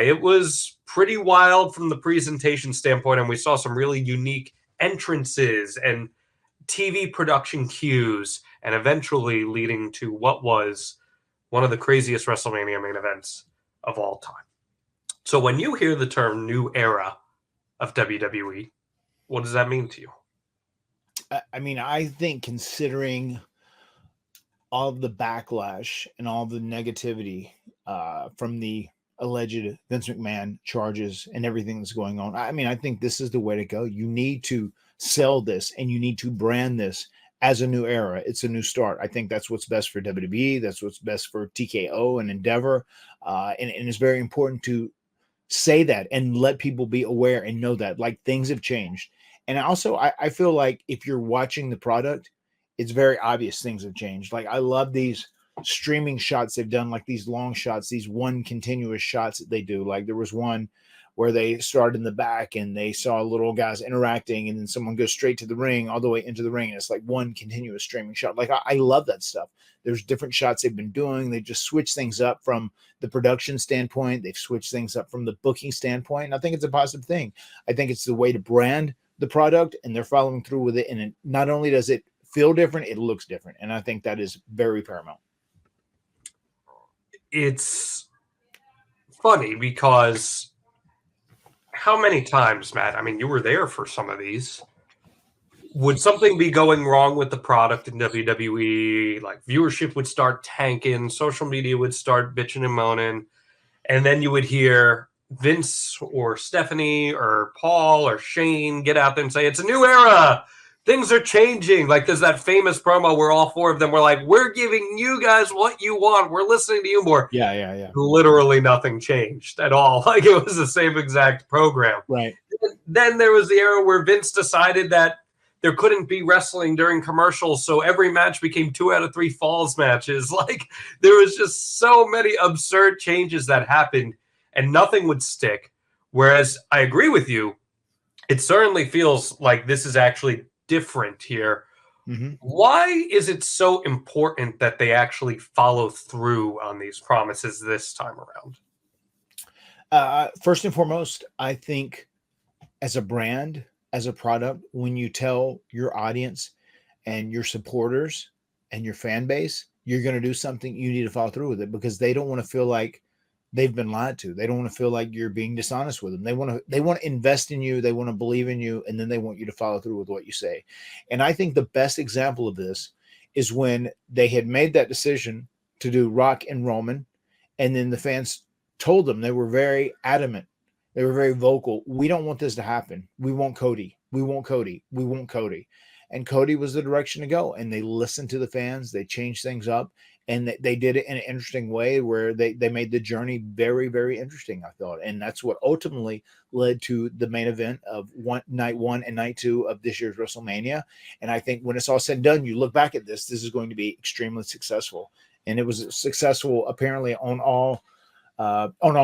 It was pretty wild from the presentation standpoint, and we saw some really unique entrances and TV production cues, and eventually leading to what was one of the craziest WrestleMania main events of all time. So when you hear the term new era of WWE, what does that mean to you? I mean, I think considering all of the backlash and all the negativity from the alleged Vince McMahon charges and everything that's going on, I mean, I think this is the way to go. You need to sell this and you need to brand this as a new era. It's a new start. I think that's what's best for WWE. That's what's best for TKO and Endeavor. And it's very important to say that and let people be aware and know that like things have changed. And also, I feel like if you're watching the product, it's very obvious things have changed. Like I love these streaming shots they've done, like these long shots, these one continuous shots that they do. Like there was one where they started in the back and they saw little guys interacting, and then someone goes straight to the ring, all the way into the ring. And it's like one continuous streaming shot. Like I love that stuff. There's different shots they've been doing. They just switch things up from the production standpoint. They've switched things up from the booking standpoint. And I think it's a positive thing. I think it's the way to brand the product, and they're following through with it. And it, not only does it feel different, it looks different. And I think that is very paramount. It's funny because how many times, Matt, I mean, you were there for some of these. Would something be going wrong with the product in WWE? Like viewership would start tanking, social media would start bitching and moaning, and then you would hear Vince or Stephanie or Paul or Shane get out there and say, it's a new era. things are changing. Like there's that famous promo where all four of them were like, we're giving you guys what you want. We're listening to you more. Yeah. Literally nothing changed at all. Like it was the same exact program. Right. Then there was the era where Vince decided that there couldn't be wrestling during commercials, so every match became 2 out of 3 falls matches. Like there was just so many absurd changes that happened, and nothing would stick. Whereas I agree with you, it certainly feels like this is actually different here. Mm-hmm. Why is it so important that they actually follow through on these promises this time around? First and foremost, I think as a brand, as a product, when you tell your audience and your supporters and your fan base, you're going to do something, you need to follow through with it, because they don't want to feel like they've been lied to. They don't want to feel like you're being dishonest with them. They want to invest in you. They want to believe in you. And then they want you to follow through with what you say. And I think the best example of this is when they had made that decision to do Rock and Roman. And then the fans told them, they were very adamant. They were very vocal. We don't want this to happen. We want Cody. We want Cody. We want Cody. And Cody was the direction to go. And they listened to the fans. They changed things up. And they did it in an interesting way where they made the journey very, very interesting, I thought. And that's what ultimately led to the main event of night 1 and night 2 of this year's WrestleMania. And I think when it's all said and done, you look back at this is going to be extremely successful. And it was successful apparently on all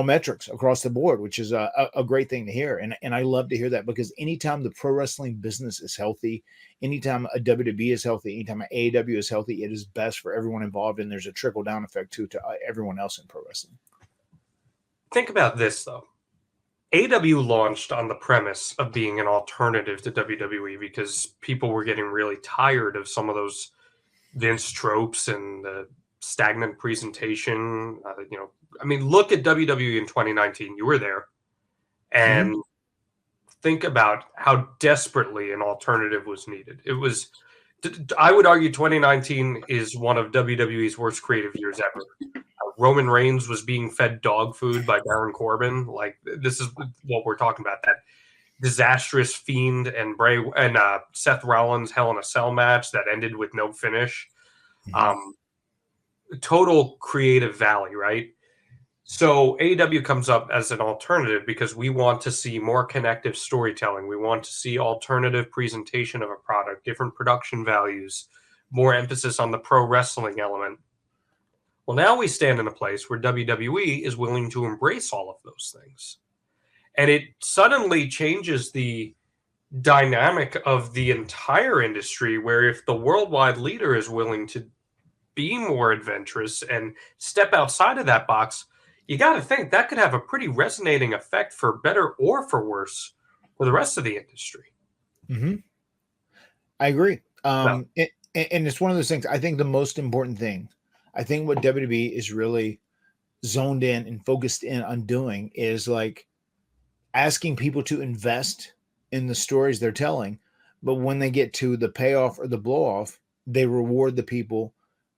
metrics across the board, which is a great thing to hear. And I love to hear that, because anytime the pro wrestling business is healthy, anytime a WWE is healthy, anytime an AEW is healthy, it is best for everyone involved. And there's a trickle down effect too to everyone else in pro wrestling. Think about this though. AEW launched on the premise of being an alternative to WWE because people were getting really tired of some of those Vince tropes and the stagnant presentation. I mean, look at WWE in 2019. You were there. And think about how desperately an alternative was needed. It was, I would argue 2019 is one of WWE's worst creative years ever. Roman Reigns was being fed dog food by Baron Corbin. Like, this is what we're talking about. That disastrous Fiend and Seth Rollins Hell in a Cell match that ended with no finish. Total creative valley, right? So AEW comes up as an alternative because we want to see more connective storytelling. We want to see alternative presentation of a product, different production values, more emphasis on the pro wrestling element. Well, now we stand in a place where WWE is willing to embrace all of those things. And it suddenly changes the dynamic of the entire industry, where if the worldwide leader is willing to be more adventurous and step outside of that box, you got to think that could have a pretty resonating effect, for better or for worse, for the rest of the industry. I agree. And it's one of those things. I think the most important thing, I think what WWE is really zoned in and focused in on doing is like asking people to invest in the stories they're telling. But when they get to the payoff or the blow off, they reward the people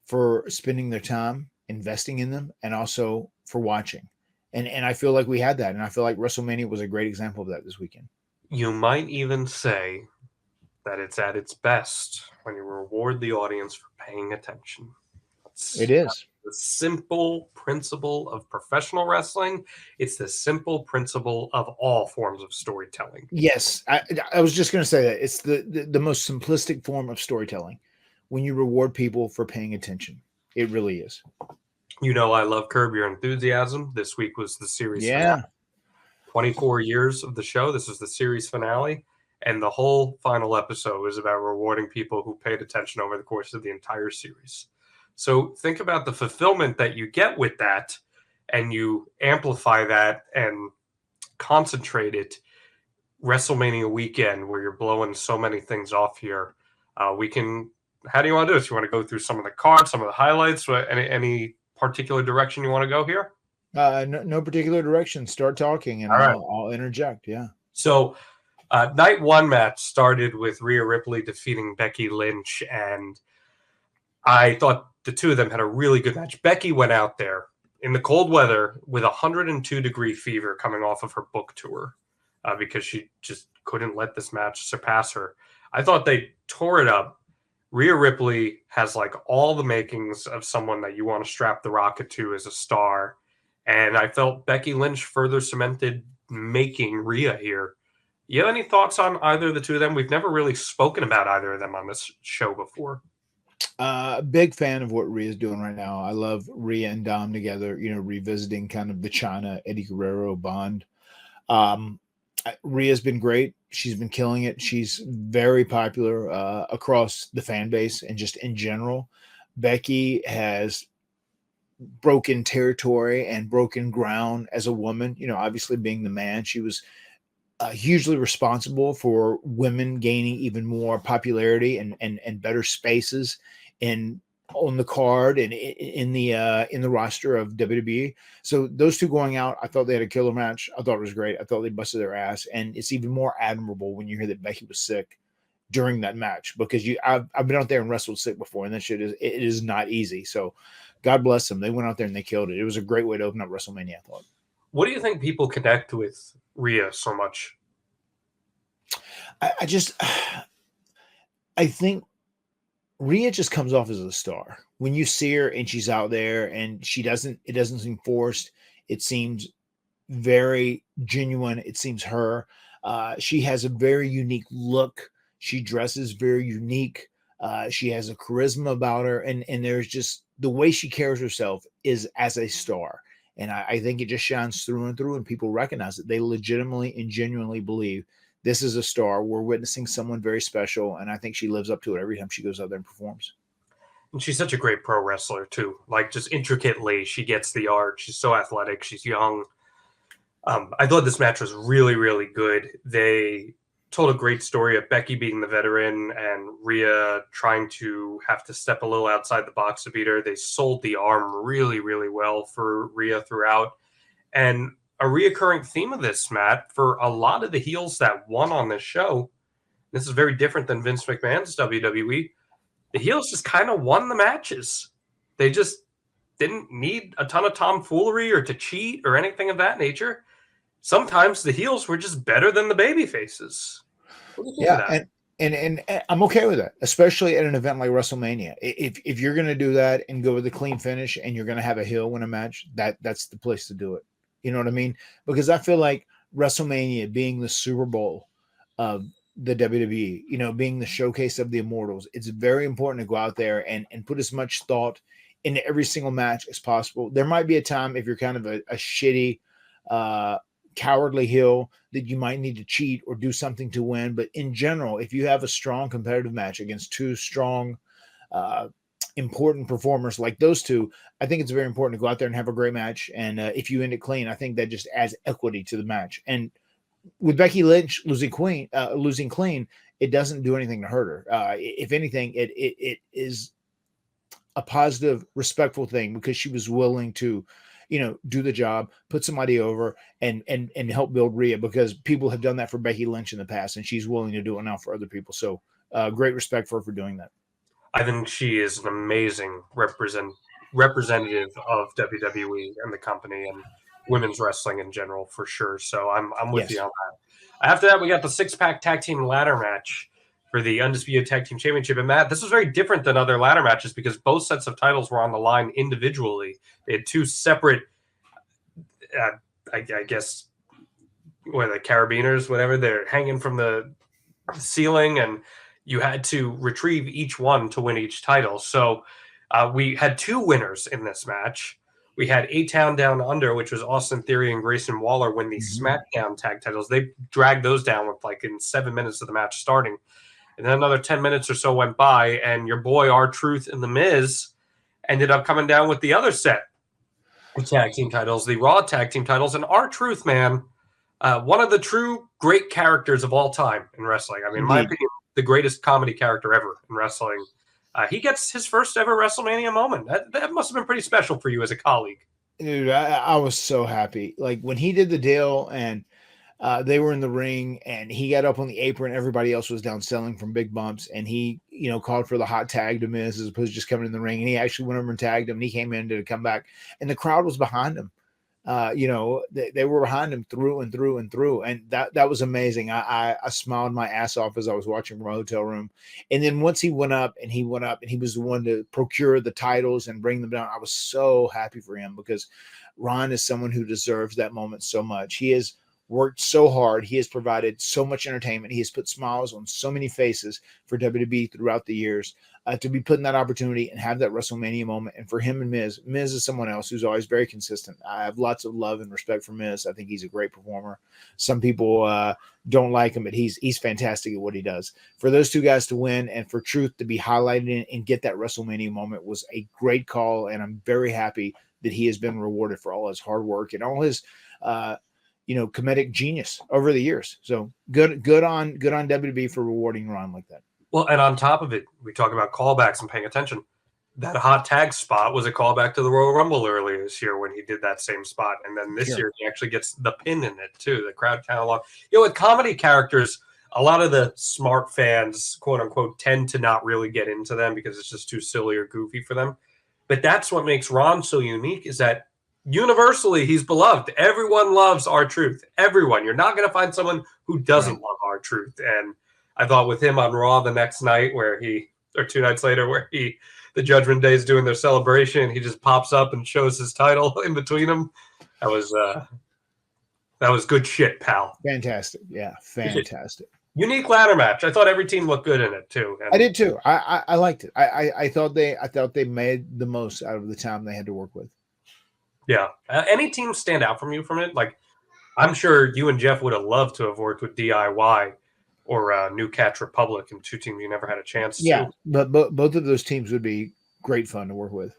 for spending their time investing in them and also for watching. And I feel like we had that. And I feel like WrestleMania was a great example of that this weekend. You might even say that it's at its best when you reward the audience for paying attention. It is the simple principle of professional wrestling. It's the simple principle of all forms of storytelling. Yes. I was just going to say that it's the most simplistic form of storytelling when you reward people for paying attention. It really is. You know, I love Curb Your Enthusiasm. This week was the series finale. 24 years of the show. This is the series finale. And the whole final episode is about rewarding people who paid attention over the course of the entire series. So think about the fulfillment that you get with that, and you amplify that and concentrate it. WrestleMania weekend, where you're blowing so many things off here. How do you want to do this? You want to go through some of the cards, some of the highlights? Any particular direction you want to go here? No particular direction. Start talking and I'll interject. Yeah. So night 1 match started with Rhea Ripley defeating Becky Lynch, and I thought the two of them had a really good match. Becky went out there in the cold weather with 102-degree fever coming off of her book tour because she just couldn't let this match surpass her. I thought they tore it up. Rhea Ripley has like all the makings of someone that you want to strap the rocket to as a star. And I felt Becky Lynch further cemented making Rhea here. You have any thoughts on either of the two of them? We've never really spoken about either of them on this show before. Big fan of what Rhea's doing right now. I love Rhea and Dom together, revisiting kind of the China Eddie Guerrero bond. Rhea's been great. She's been killing it. She's very popular across the fan base and just in general. Becky has broken territory and broken ground as a woman, obviously being the man. She was hugely responsible for women gaining even more popularity and better spaces on the card and in the roster of WWE. So those two going out, I thought they had a killer match. I thought it was great. I thought they busted their ass, and it's even more admirable when you hear that Becky was sick during that match, because I've been out there and wrestled sick before, and that shit is not easy. So God bless them. They went out there and they killed it. It was a great way to open up WrestleMania, I thought. What do you think people connect with Rhea so much? I think Rhea just comes off as a star. When you see her and she's out there and it doesn't seem forced. It seems very genuine. It seems her. She has a very unique look. She dresses very unique. She has a charisma about her. And there's just the way she carries herself is as a star. And I think it just shines through and through, and people recognize it. They legitimately and genuinely believe this is a star. We're witnessing someone very special, and I think she lives up to it every time she goes out there and performs. And she's such a great pro wrestler, too. Like, just intricately, she gets the art. She's so athletic. She's young. I thought this match was really, really good. They told a great story of Becky being the veteran and Rhea trying to have to step a little outside the box to beat her. They sold the arm really, really well for Rhea throughout. And a reoccurring theme of this, Matt, for a lot of the heels that won on this show, this is very different than Vince McMahon's WWE, the heels just kind of won the matches. They just didn't need a ton of tomfoolery or to cheat or anything of that nature. Sometimes the heels were just better than the baby faces. What do you think of that? And I'm okay with that, especially at an event like WrestleMania. If you're going to do that and go with a clean finish and you're going to have a heel win a match, that's the place to do it. You know what I mean? Because I feel like WrestleMania being the Super Bowl of the WWE, being the showcase of the Immortals, it's very important to go out there and put as much thought into every single match as possible. There might be a time if you're kind of a shitty, cowardly heel that you might need to cheat or do something to win. But in general, if you have a strong competitive match against two strong, important performers like those two, I think it's very important to go out there and have a great match. And if you end it clean, I think that just adds equity to the match. And with Becky Lynch losing clean, it doesn't do anything to hurt her. If anything, it is a positive, respectful thing, because she was willing to, do the job, put somebody over, and help build Rhea, because people have done that for Becky Lynch in the past, and she's willing to do it now for other people. So great respect for her for doing that. I think she is an amazing representative of WWE and the company and women's wrestling in general, for sure. So I'm with you on that. After that, we got the six-pack tag team ladder match for the Undisputed Tag Team Championship. And Matt, this was very different than other ladder matches because both sets of titles were on the line individually. They had two separate, I guess, what are the carabiners, whatever, they're hanging from the ceiling, and you had to retrieve each one to win each title. So we had two winners in this match. We had A-Town Down Under, which was Austin Theory and Grayson Waller win the SmackDown tag titles. They dragged those down with in 7 minutes of the match starting. And then another 10 minutes or so went by, and your boy R-Truth and The Miz ended up coming down with the other set of tag team titles, the Raw tag team titles. And R-Truth, man, one of the true great characters of all time in wrestling. I mean, in my opinion, the greatest comedy character ever in wrestling. He gets his first ever WrestleMania moment. That must have been pretty special for you as a colleague. Dude, I was so happy. Like when he did the deal and they were in the ring and he got up on the apron, everybody else was down selling from big bumps, and he, called for the hot tag to Miz as opposed to just coming in the ring, and he actually went over and tagged him, and he came in to come back, and the crowd was behind him. They were behind him through and through and through, and that was amazing. I smiled my ass off as I was watching from a hotel room, and then once he went up and he was the one to procure the titles and bring them down. I was so happy for him because Ron is someone who deserves that moment so much. He has worked so hard. He has provided so much entertainment. He has put smiles on so many faces for WWE throughout the years. To be put in that opportunity and have that WrestleMania moment. And for him and Miz is someone else who's always very consistent. I have lots of love and respect for Miz. I think he's a great performer. Some people don't like him, but he's fantastic at what he does. For those two guys to win and for Truth to be highlighted and get that WrestleMania moment was a great call. And I'm very happy that he has been rewarded for all his hard work and all his, comedic genius over the years. So good on WWE for rewarding Ron like that. Well, and on top of it, we talk about callbacks and paying attention. That hot tag spot was a callback to the Royal Rumble earlier this year when he did that same spot. And then this year, he actually gets the pin in it, too. The crowd kind of along. With comedy characters, a lot of the smart fans, quote unquote, tend to not really get into them because it's just too silly or goofy for them. But that's what makes Ron so unique is that universally, he's beloved. Everyone loves R-Truth. Everyone. You're not going to find someone who doesn't love R-Truth. And I thought with him on Raw the next night or 2 nights later, where the Judgment Day is doing their celebration, he just pops up and shows his title in between them. That was good shit, pal. Fantastic. Yeah, fantastic. Unique ladder match. I thought every team looked good in it too. And I did too. I liked it. I thought they made the most out of the time they had to work with. Yeah. Any team stand out from you from it? Like, I'm sure you and Jeff would have loved to have worked with DIY or New Catch Republic, and two teams you never had a chance to. Yeah, but both of those teams would be great fun to work with.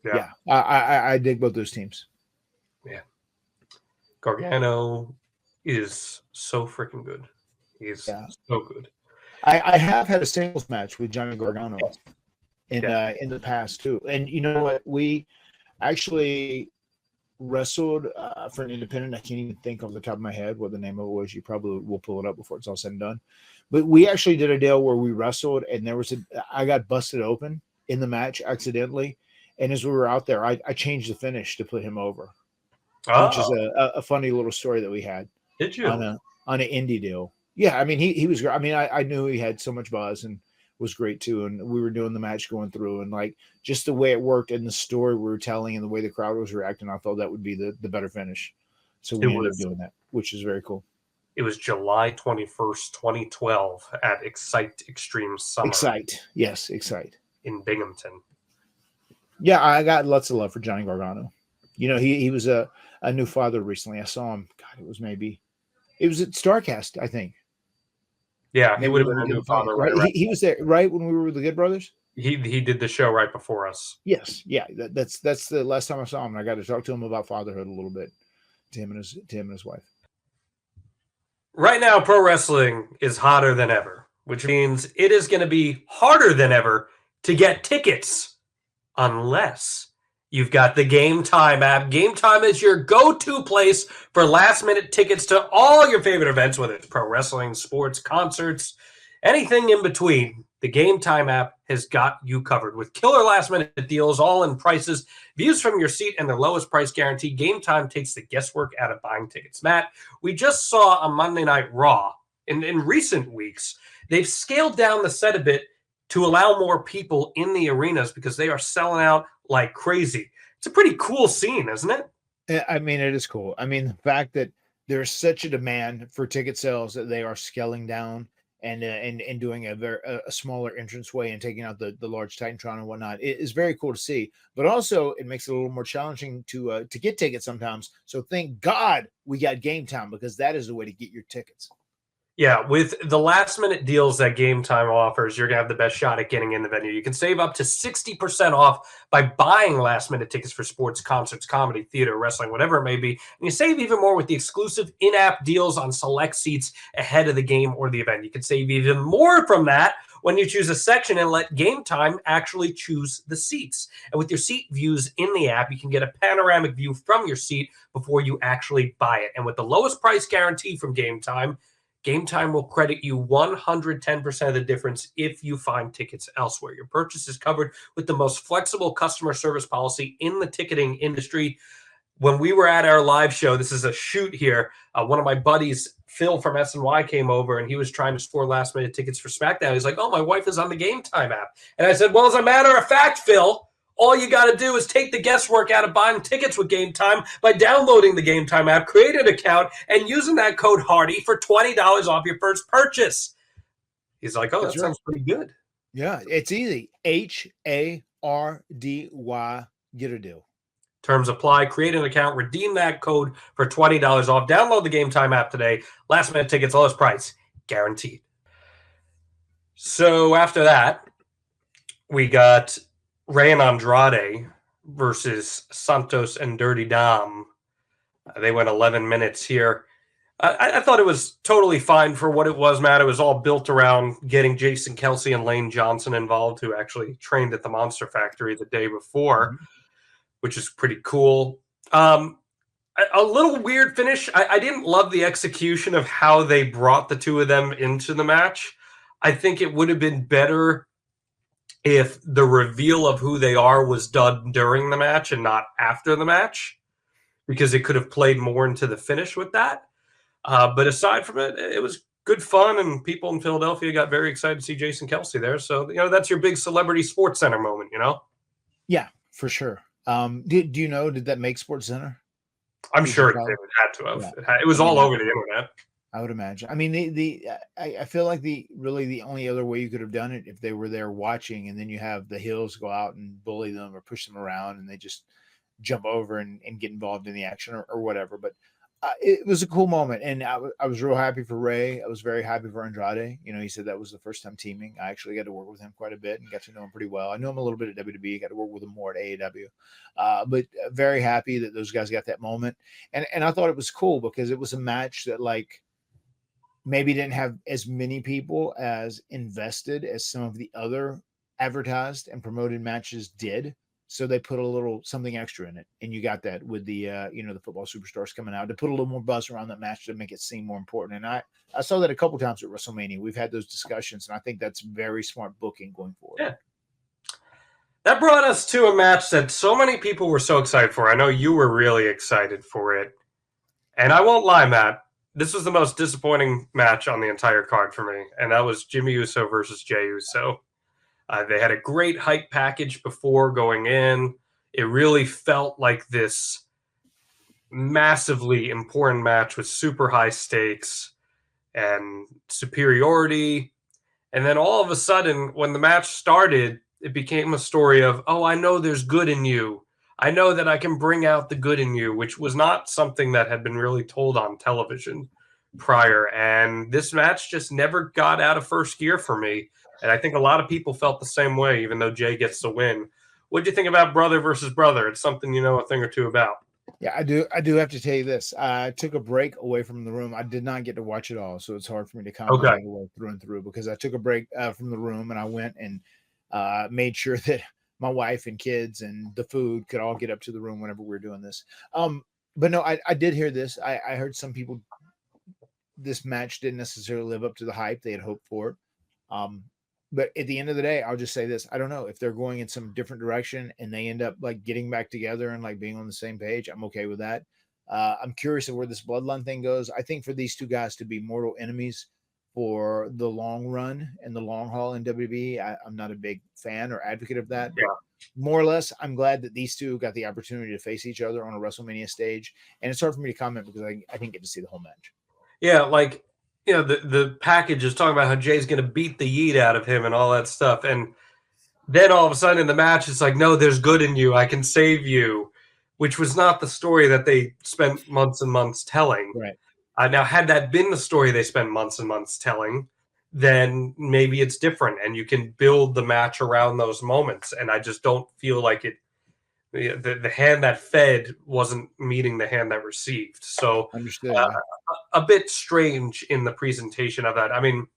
Yeah. I dig both those teams. Yeah. Gargano is so freaking good. He's so good. I have had a singles match with Johnny Gargano in the past too. And you know what? We actually wrestled for an independent. I can't even think off the top of my head what the name of it was. You probably will pull it up before it's all said and done. But we actually did a deal where we wrestled, and I got busted open in the match accidentally. And as we were out there, I changed the finish to put him over, which is a funny little story that we had. Did you on an indie deal? Yeah, I mean he was great. I mean I knew he had so much buzz and was great too. And we were doing the match going through, and like just the way it worked and the story we were telling and the way the crowd was reacting, I thought that would be the better finish. So we ended up doing that, which is very cool. It was July 21st, 2012 at Excite Extreme Summer. Yes, Excite. In Binghamton. Yeah, I got lots of love for Johnny Gargano. You know, he was a new father recently. I saw him. God, it was at StarCast, I think. Yeah, he would have been a new father. Right? He was there, right, when we were with the Good Brothers? He did the show right before us. Yes, yeah. That's the last time I saw him. I got to talk to him about fatherhood a little bit, to him and his wife. Right now, pro wrestling is hotter than ever, which means it is going to be harder than ever to get tickets unless you've got the Game Time app. Game Time is your go-to place for last-minute tickets to all your favorite events, whether it's pro wrestling, sports, concerts, anything in between. The Game Time app has got you covered with killer last-minute deals, all-in prices, views from your seat, and their lowest price guarantee. Game Time takes the guesswork out of buying tickets. Matt, we just saw on Monday Night Raw, in recent weeks, they've scaled down the set a bit to allow more people in the arenas because they are selling out like crazy. It's a pretty cool scene, isn't it? I mean, it is cool. I mean, the fact that there's such a demand for ticket sales that they are scaling down and doing a smaller entranceway and taking out the large Titantron and whatnot. It is very cool to see, but also it makes it a little more challenging to get tickets sometimes. So thank God we got Game Time, because that is the way to get your tickets. Yeah, with the last-minute deals that Game Time offers, you're going to have the best shot at getting in the venue. You can save up to 60% off by buying last-minute tickets for sports, concerts, comedy, theater, wrestling, whatever it may be. And you save even more with the exclusive in-app deals on select seats ahead of the game or the event. You can save even more from that when you choose a section and let Game Time actually choose the seats. And with your seat views in the app, you can get a panoramic view from your seat before you actually buy it. And with the lowest price guarantee from Game Time will credit you 110% of the difference if you find tickets elsewhere. Your purchase is covered with the most flexible customer service policy in the ticketing industry. when we were at our live show, this is a shoot here. One of my buddies, Phil from SNY, came over and he was trying to score last minute tickets for SmackDown. He's like, "Oh, my wife is on the Game Time app." And I said, "Well, as a matter of fact, Phil, all you got to do is take the guesswork out of buying tickets with Game Time by downloading the Game Time app, create an account, and using that code Hardy for $20 off your first purchase." He's like, "Oh, that sounds pretty good." Yeah, it's easy. HARDY, get a deal. Terms apply. Create an account. Redeem that code for $20 off. Download the Game Time app today. Last minute tickets, lowest price, guaranteed. So after that, we got Rey and Andrade versus Santos and Dirty Dom. They went 11 minutes here. I thought it was totally fine for what it was, Matt. It was all built around getting Jason Kelsey and Lane Johnson involved, who actually trained at the Monster Factory the day before, which is pretty cool. A little weird finish. I didn't love the execution of how they brought the two of them into the match. I think it would have been better if the reveal of who they are was done during the match and not after the match, because it could have played more into the finish with that. But aside from it, it was good fun, and people in Philadelphia got very excited to see Jason Kelsey there. So, that's your big celebrity sports center moment, Yeah, for sure. Do you know, did that make Sports Center? I'm sure it had to have. Yeah. It was all over the internet. I would imagine. I mean, I feel like the only other way you could have done it if they were there watching, and then you have the Hills go out and bully them or push them around, and they just jump over and get involved in the action or whatever. But it was a cool moment, and I was real happy for Rey. I was very happy for Andrade. He said that was the first time teaming. I actually got to work with him quite a bit and got to know him pretty well. I know him a little bit at WWE. Got to work with him more at AEW. But very happy that those guys got that moment. And I thought it was cool because it was a match that, like, maybe didn't have as many people as invested as some of the other advertised and promoted matches did. So they put a little something extra in it, and you got that with the the football superstars coming out to put a little more buzz around that match to make it seem more important. And I saw that a couple times at WrestleMania. We've had those discussions, and I think that's very smart booking going forward. Yeah, that brought us to a match that so many people were so excited for. I know you were really excited for it, and I won't lie, Matt. This was the most disappointing match on the entire card for me, and that was Jimmy Uso versus Jey Uso. They had a great hype package before going in. It really felt like this massively important match with super high stakes and superiority. And then all of a sudden, when the match started, it became a story of, oh, I know there's good in you. I know that I can bring out the good in you, which was not something that had been really told on television prior. And this match just never got out of first gear for me. And I think a lot of people felt the same way, even though Jay gets the win. What do you think about brother versus brother? It's something you know a thing or two about. Yeah, I do have to tell you this. I took a break away from the room. I did not get to watch it all, so it's hard for me to comment all the way through and through because I took a break from the room and I went and made sure that my wife and kids and the food could all get up to the room whenever we were doing this. But no, I did hear this. I heard some people, this match didn't necessarily live up to the hype they had hoped for it. But at the end of the day, I'll just say this. I don't know if they're going in some different direction and they end up like getting back together and like being on the same page. I'm okay with that. I'm curious of where this bloodline thing goes. I think for these two guys to be mortal enemies for the long run and the long haul in WWE, I'm not a big fan or advocate of that. Yeah. More or less, I'm glad that these two got the opportunity to face each other on a WrestleMania stage. And it's hard for me to comment because I didn't get to see the whole match. Yeah, like, you know, the package is talking about how Jay's going to beat the yeet out of him and all that stuff. And then all of a sudden in the match, it's like, no, there's good in you. I can save you, which was not the story that they spent months and months telling. Right. Now, had that been the story they spent months and months telling, then maybe it's different and you can build the match around those moments. And I just don't feel like the hand that fed wasn't meeting the hand that received. So Understood. A bit strange in the presentation of that. I mean,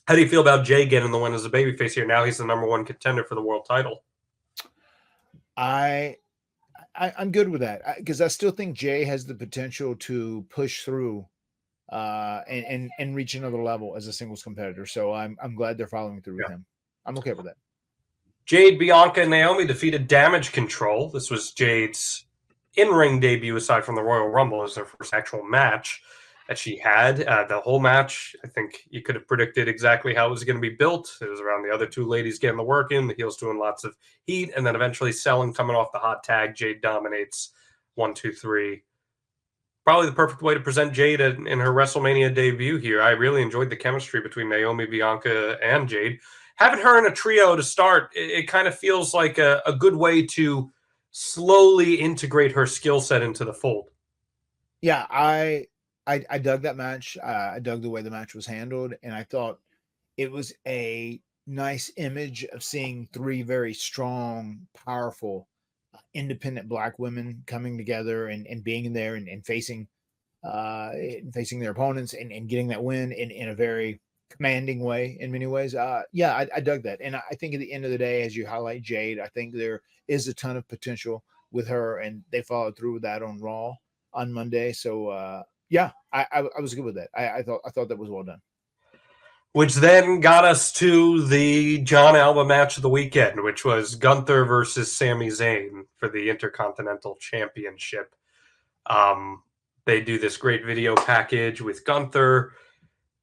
how do you feel about Jay getting the win as a babyface here? Now he's the number one contender for the world title. I'm good with that because I still think Jay has the potential to push through and reach another level as a singles competitor. So I'm glad they're following through with him. I'm okay with that. Jade, Bianca, and Naomi defeated Damage Control. This was Jade's in-ring debut aside from the Royal Rumble. Is her first actual match that she had. The whole match, I think you could have predicted exactly how it was going to be built. It was around the other two ladies getting the work in, the heels doing lots of heat, and then eventually selling, coming off the hot tag. Jade dominates 1, 2, 3. Probably the perfect way to present Jade in her WrestleMania debut here. I really enjoyed the chemistry between Naomi, Bianca, and Jade. Having her in a trio to start, it kind of feels like a good way to slowly integrate her skill set into the fold. Yeah, I dug that match. I dug the way the match was handled, and I thought it was a nice image of seeing three very strong, powerful, independent Black women coming together and being in there and facing facing their opponents and getting that win in a very commanding way in many ways. Yeah, I dug that. And I think at the end of the day, as you highlight Jade, I think there is a ton of potential with her, and they followed through with that on Raw on Monday. So yeah, I was good with that. I thought that was well done. Which then got us to the John Alba match of the weekend, which was Gunther versus Sami Zayn for the Intercontinental Championship. They do this great video package with Gunther,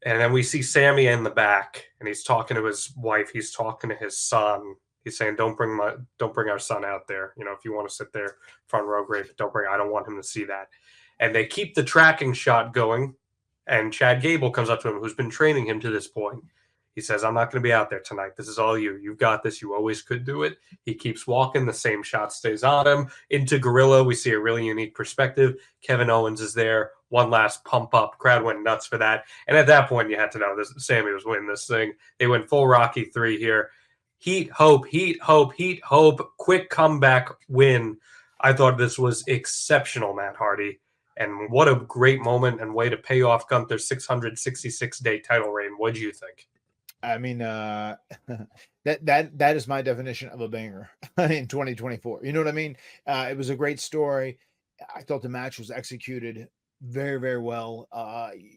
and then we see Sami in the back, and he's talking to his wife. He's talking to his son. He's saying, "Don't bring our son out there. You know, if you want to sit there front row, great. But I don't want him to see that." And they keep the tracking shot going. And Chad Gable comes up to him, who's been training him to this point. He says, "I'm not going to be out there tonight. This is all you. You've got this. You always could do it." He keeps walking. The same shot stays on him. Into Gorilla, we see a really unique perspective. Kevin Owens is there. One last pump up. Crowd went nuts for that. And at that point, you had to know this. Sami was winning this thing. They went full Rocky 3 here. Heat, hope, heat, hope, heat, hope. Quick comeback win. I thought this was exceptional, Matt Hardy. And what a great moment and way to pay off Gunther's 666-day title reign. What do you think? I mean, that is my definition of a banger in 2024. You know what I mean? It was a great story. I thought the match was executed very, very well.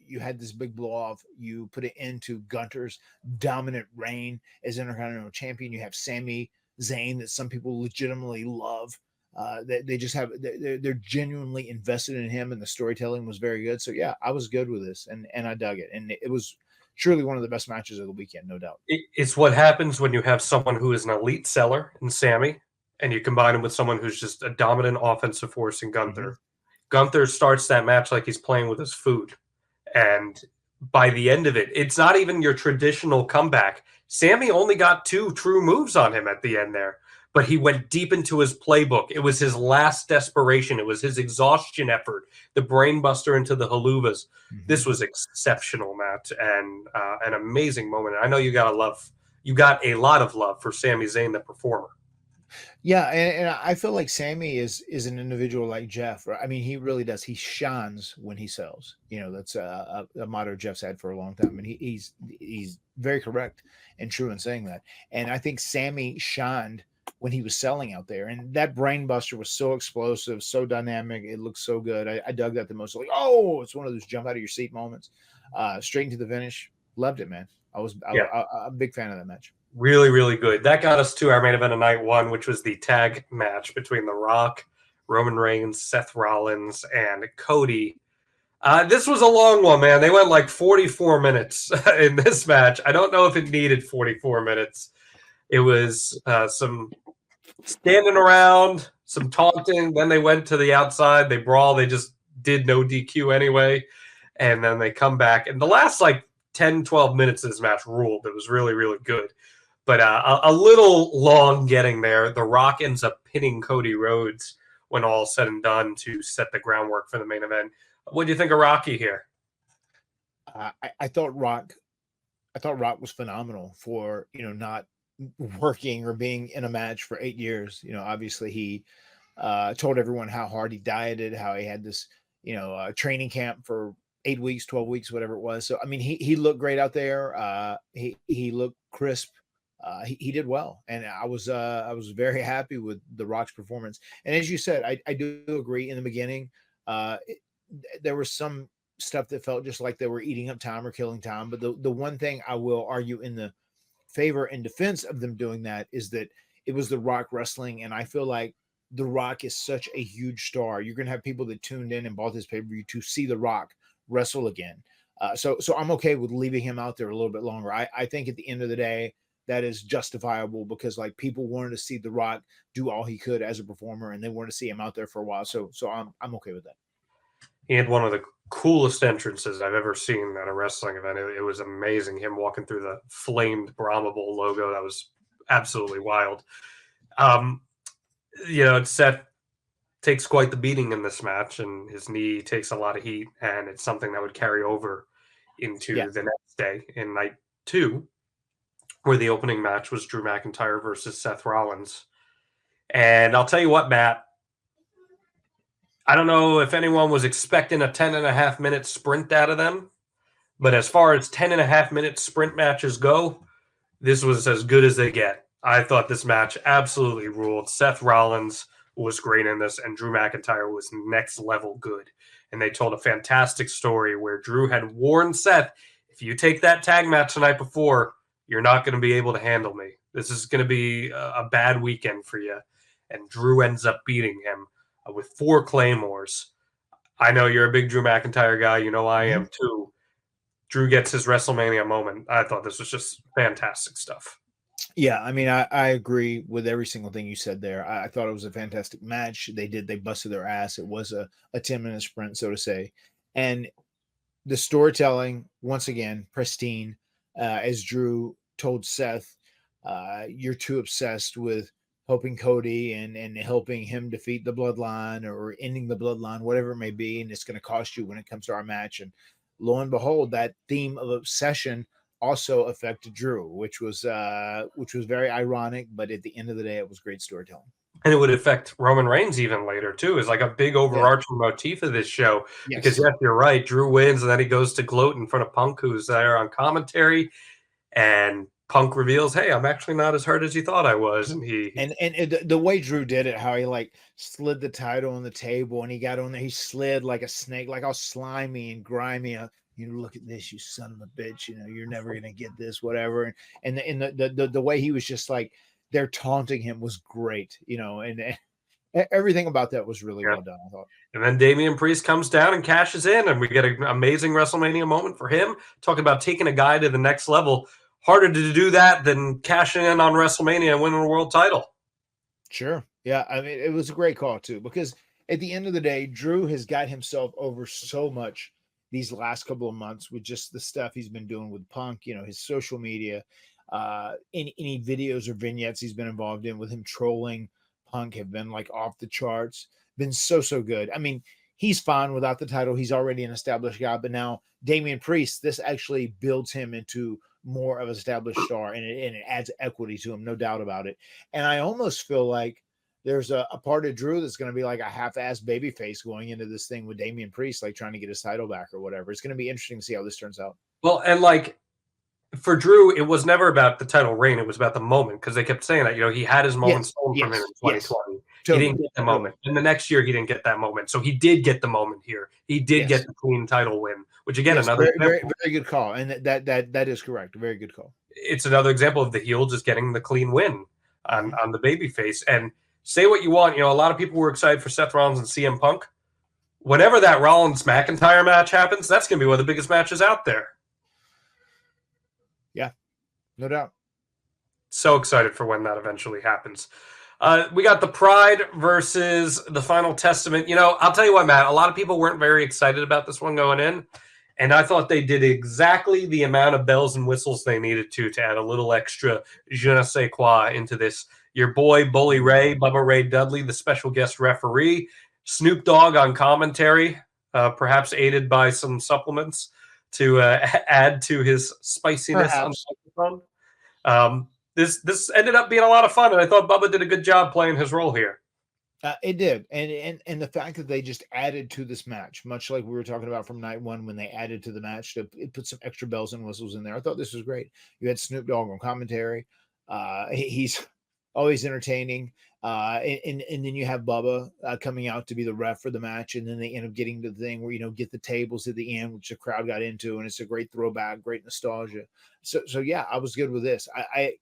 You had this big blow off. You put it into Gunther's dominant reign as Intercontinental Champion. You have Sami Zayn that some people legitimately love. They just have they're genuinely invested in him, and the storytelling was very good. So yeah, I was good with this, and I dug it, and it was surely one of the best matches of the weekend, no doubt. It's what happens when you have someone who is an elite seller in Sami, and you combine him with someone who's just a dominant offensive force in Gunther. Mm-hmm. Gunther starts that match like he's playing with his food, and by the end of it, it's not even your traditional comeback. Sami only got 2 true moves on him at the end there, but he went deep into his playbook. It was his last desperation. It was his exhaustion effort, the brain buster into the haluvas. Mm-hmm. This was exceptional, Matt, and an amazing moment. I know you got a lot of love for Sami Zayn, the performer. Yeah, and I feel like Sami is an individual like Jeff. Right? I mean, he really does. He shines when he sells. You know, that's a motto Jeff's had for a long time, and he's very correct and true in saying that. And I think Sami shined when he was selling out there, and that brain buster was so explosive, so dynamic. It looked so good. I dug that the most. Like, oh, it's one of those jump out of your seat moments. Straight into the finish. Loved it, man. I'm a big fan of that match. Really, really good. That got us to our main event of night 1, which was the tag match between The Rock, Roman Reigns, Seth Rollins, and Cody. This was a long one, man. They went like 44 minutes in this match. I don't know if it needed 44 minutes. It was some standing around, some taunting. Then they went to the outside. They brawled. They just did no DQ anyway. And then they come back. And the last like 10, 12 minutes of this match ruled. It was really, really good. But a little long getting there. The Rock ends up pinning Cody Rhodes when all said and done to set the groundwork for the main event. What do you think of Rocky here? I thought Rock was phenomenal for, you know, not working or being in a match for 8 years. You know, obviously he told everyone how hard he dieted, how he had this, you know, training camp for 8 weeks, 12 weeks, whatever it was. So, I mean, he looked great out there. He looked crisp. He did well. And I was very happy with The Rock's performance. And as you said, I do agree in the beginning, there was some stuff that felt just like they were eating up time or killing time. But the one thing I will argue in the favor and defense of them doing that is that it was The Rock wrestling. And I feel like The Rock is such a huge star. You're going to have people that tuned in and bought this pay-per-view to see The Rock wrestle again. So I'm okay with leaving him out there a little bit longer. I think at the end of the day, that is justifiable because like people wanted to see The Rock do all he could as a performer, and they wanted to see him out there for a while. So I'm okay with that. He had one of the coolest entrances I've ever seen at a wrestling event. It was amazing. Him walking through the flamed Brahma Bull logo. That was absolutely wild. Seth takes quite the beating in this match, and his knee takes a lot of heat, and it's something that would carry over into the next day in night 2, where the opening match was Drew McIntyre versus Seth Rollins. And I'll tell you what, Matt, I don't know if anyone was expecting a 10.5-minute sprint out of them, but as far as 10.5-minute sprint matches go, this was as good as they get. I thought this match absolutely ruled. Seth Rollins was great in this, and Drew McIntyre was next level good. And they told a fantastic story where Drew had warned Seth, if you take that tag match the night before, you're not going to be able to handle me. This is going to be a bad weekend for you. And Drew ends up beating him with 4 claymores. I know you're a big Drew McIntyre guy. You know I am too. Drew gets his WrestleMania moment. I thought this was just fantastic stuff. Yeah, I mean, I agree with every single thing you said there. I thought it was a fantastic match. They busted their ass. It was a 10-minute sprint, so to say. And the storytelling, once again, pristine. As Drew told Seth, you're too obsessed with helping Cody and helping him defeat the bloodline or ending the bloodline, whatever it may be, and it's going to cost you when it comes to our match. And lo and behold, that theme of obsession also affected Drew, which was very ironic, but at the end of the day, it was great storytelling. And it would affect Roman Reigns even later, too. It's like a big overarching motif of this show. Yes. Because, yes, you're right. Drew wins, and then he goes to gloat in front of Punk, who's there on commentary. And Punk reveals, hey, I'm actually not as hurt as you thought I was. And the way Drew did it, how he like slid the title on the table and he got on there, he slid like a snake, like all slimy and grimy. Look at this, you son of a bitch. You're never gonna get this, whatever. And the way he was just like they're taunting him was great, and everything about that was really well done, I thought. And then Damian Priest comes down and cashes in, and we get an amazing WrestleMania moment for him, talking about taking a guy to the next level. Harder to do that than cashing in on WrestleMania and winning a world title. Sure. Yeah. I mean, it was a great call, too, because at the end of the day, Drew has got himself over so much these last couple of months with just the stuff he's been doing with Punk, his social media, any videos or vignettes he's been involved in with him trolling Punk have been like off the charts, been so good. I mean, he's fine without the title. He's already an established guy, but now Damian Priest, this actually builds him into more of an established star, and it adds equity to him, no doubt about it. And I almost feel like there's a part of Drew that's going to be like a half-assed babyface going into this thing with Damian Priest, like trying to get his title back or whatever. It's going to be interesting to see how this turns out. Well, and like for Drew, it was never about the title reign. It was about the moment, because they kept saying that, he had his moment stolen from him in 2020. He didn't get the moment. And the next year, he didn't get that moment. So he did get the moment here. He did get the clean title win, which again, another very good call. And that is correct. Very good call. It's another example of the heel just getting the clean win on the babyface. And say what you want. A lot of people were excited for Seth Rollins and CM Punk. Whenever that Rollins-McIntyre match happens, that's going to be one of the biggest matches out there. Yeah, no doubt. So excited for when that eventually happens. We got the Pride versus the Final Testament. I'll tell you what, Matt, a lot of people weren't very excited about this one going in, and I thought they did exactly the amount of bells and whistles they needed to add a little extra je ne sais quoi into this. Your boy, Bully Ray, Bubba Ray Dudley, the special guest referee, Snoop Dogg on commentary, perhaps aided by some supplements to add to his spiciness on the microphone. This ended up being a lot of fun, and I thought Bubba did a good job playing his role here. It did, and the fact that they just added to this match, much like we were talking about from night one when they added to the match, it put some extra bells and whistles in there. I thought this was great. You had Snoop Dogg on commentary. He's always entertaining. And then you have Bubba coming out to be the ref for the match, and then they end up getting to the thing where get the tables at the end, which the crowd got into, and it's a great throwback, great nostalgia. So yeah, I was good with this. I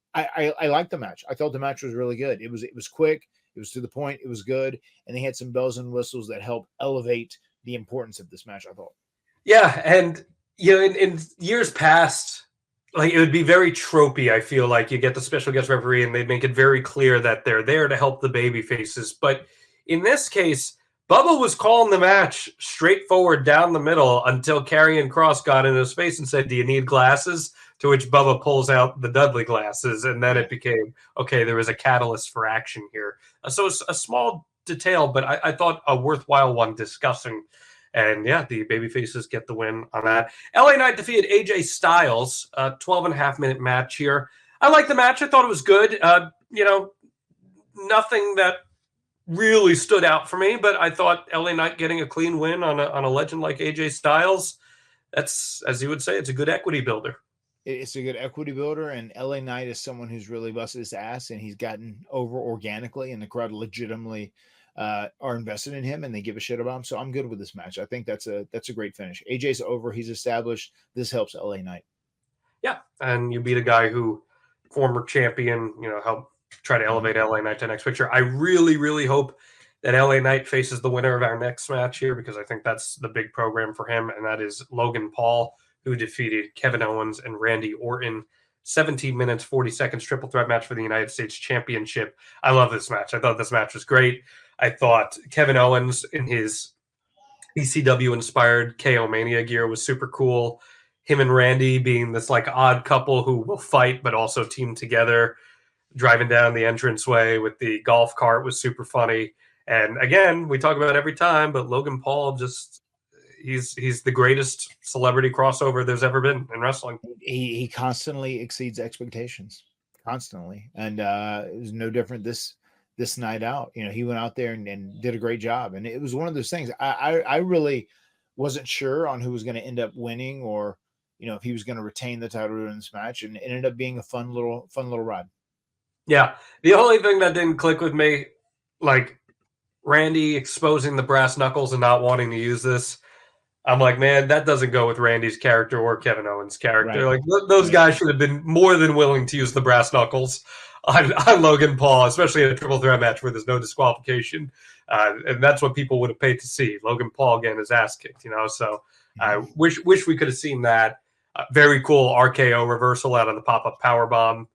liked the match. I thought the match was really good. It was quick. It was to the point. It was good, and they had some bells and whistles that helped elevate the importance of this match, I thought. Yeah, and in years past, like it would be very tropey. I feel like you get the special guest referee, and they make it very clear that they're there to help the baby faces. But in this case, Bubba was calling the match straightforward down the middle until Karrion Kross got in his face and said, "Do you need glasses?" To which Bubba pulls out the Dudley glasses, and then it became okay. There was a catalyst for action here. So it's a small detail, but I thought a worthwhile one discussing. And yeah, the babyfaces get the win on that. LA Knight defeated AJ Styles, 12.5-minute match here. I like the match. I thought it was good. Nothing that really stood out for me, but I thought LA Knight getting a clean win on a legend like AJ Styles, that's, as you would say, it's a good equity builder. It's a good equity builder, and LA Knight is someone who's really busted his ass, and he's gotten over organically, and the crowd legitimately are invested in him, and they give a shit about him. So I'm good with this match. I think that's a great finish. AJ's over. He's established. This helps LA Knight. Yeah, and you beat a guy who, former champion, helped try to elevate LA Knight to the next picture. I really, really hope that LA Knight faces the winner of our next match here, because I think that's the big program for him, and that is Logan Paul, who defeated Kevin Owens and Randy Orton. 17 minutes, 40 seconds, triple threat match for the United States Championship. I love this match. I thought this match was great. I thought Kevin Owens in his ECW-inspired KO Mania gear was super cool. Him and Randy being this like odd couple who will fight but also team together, driving down the entranceway with the golf cart was super funny. And again, we talk about it every time, but Logan Paul just he's the greatest celebrity crossover there's ever been in wrestling. He constantly exceeds expectations, constantly, and it was no different this night out. He went out there and did a great job, and it was one of those things. I really wasn't sure on who was going to end up winning, or if he was going to retain the title in this match, and it ended up being a fun little ride. Yeah, the only thing that didn't click with me, like Randy exposing the brass knuckles and not wanting to use this. I'm like, man, that doesn't go with Randy's character or Kevin Owens' character. Right. Like those guys should have been more than willing to use the brass knuckles on Logan Paul, especially in a triple threat match where there's no disqualification. And that's what people would have paid to see. Logan Paul getting his ass kicked, So I wish we could have seen that. Very cool RKO reversal out of the pop-up powerbomb.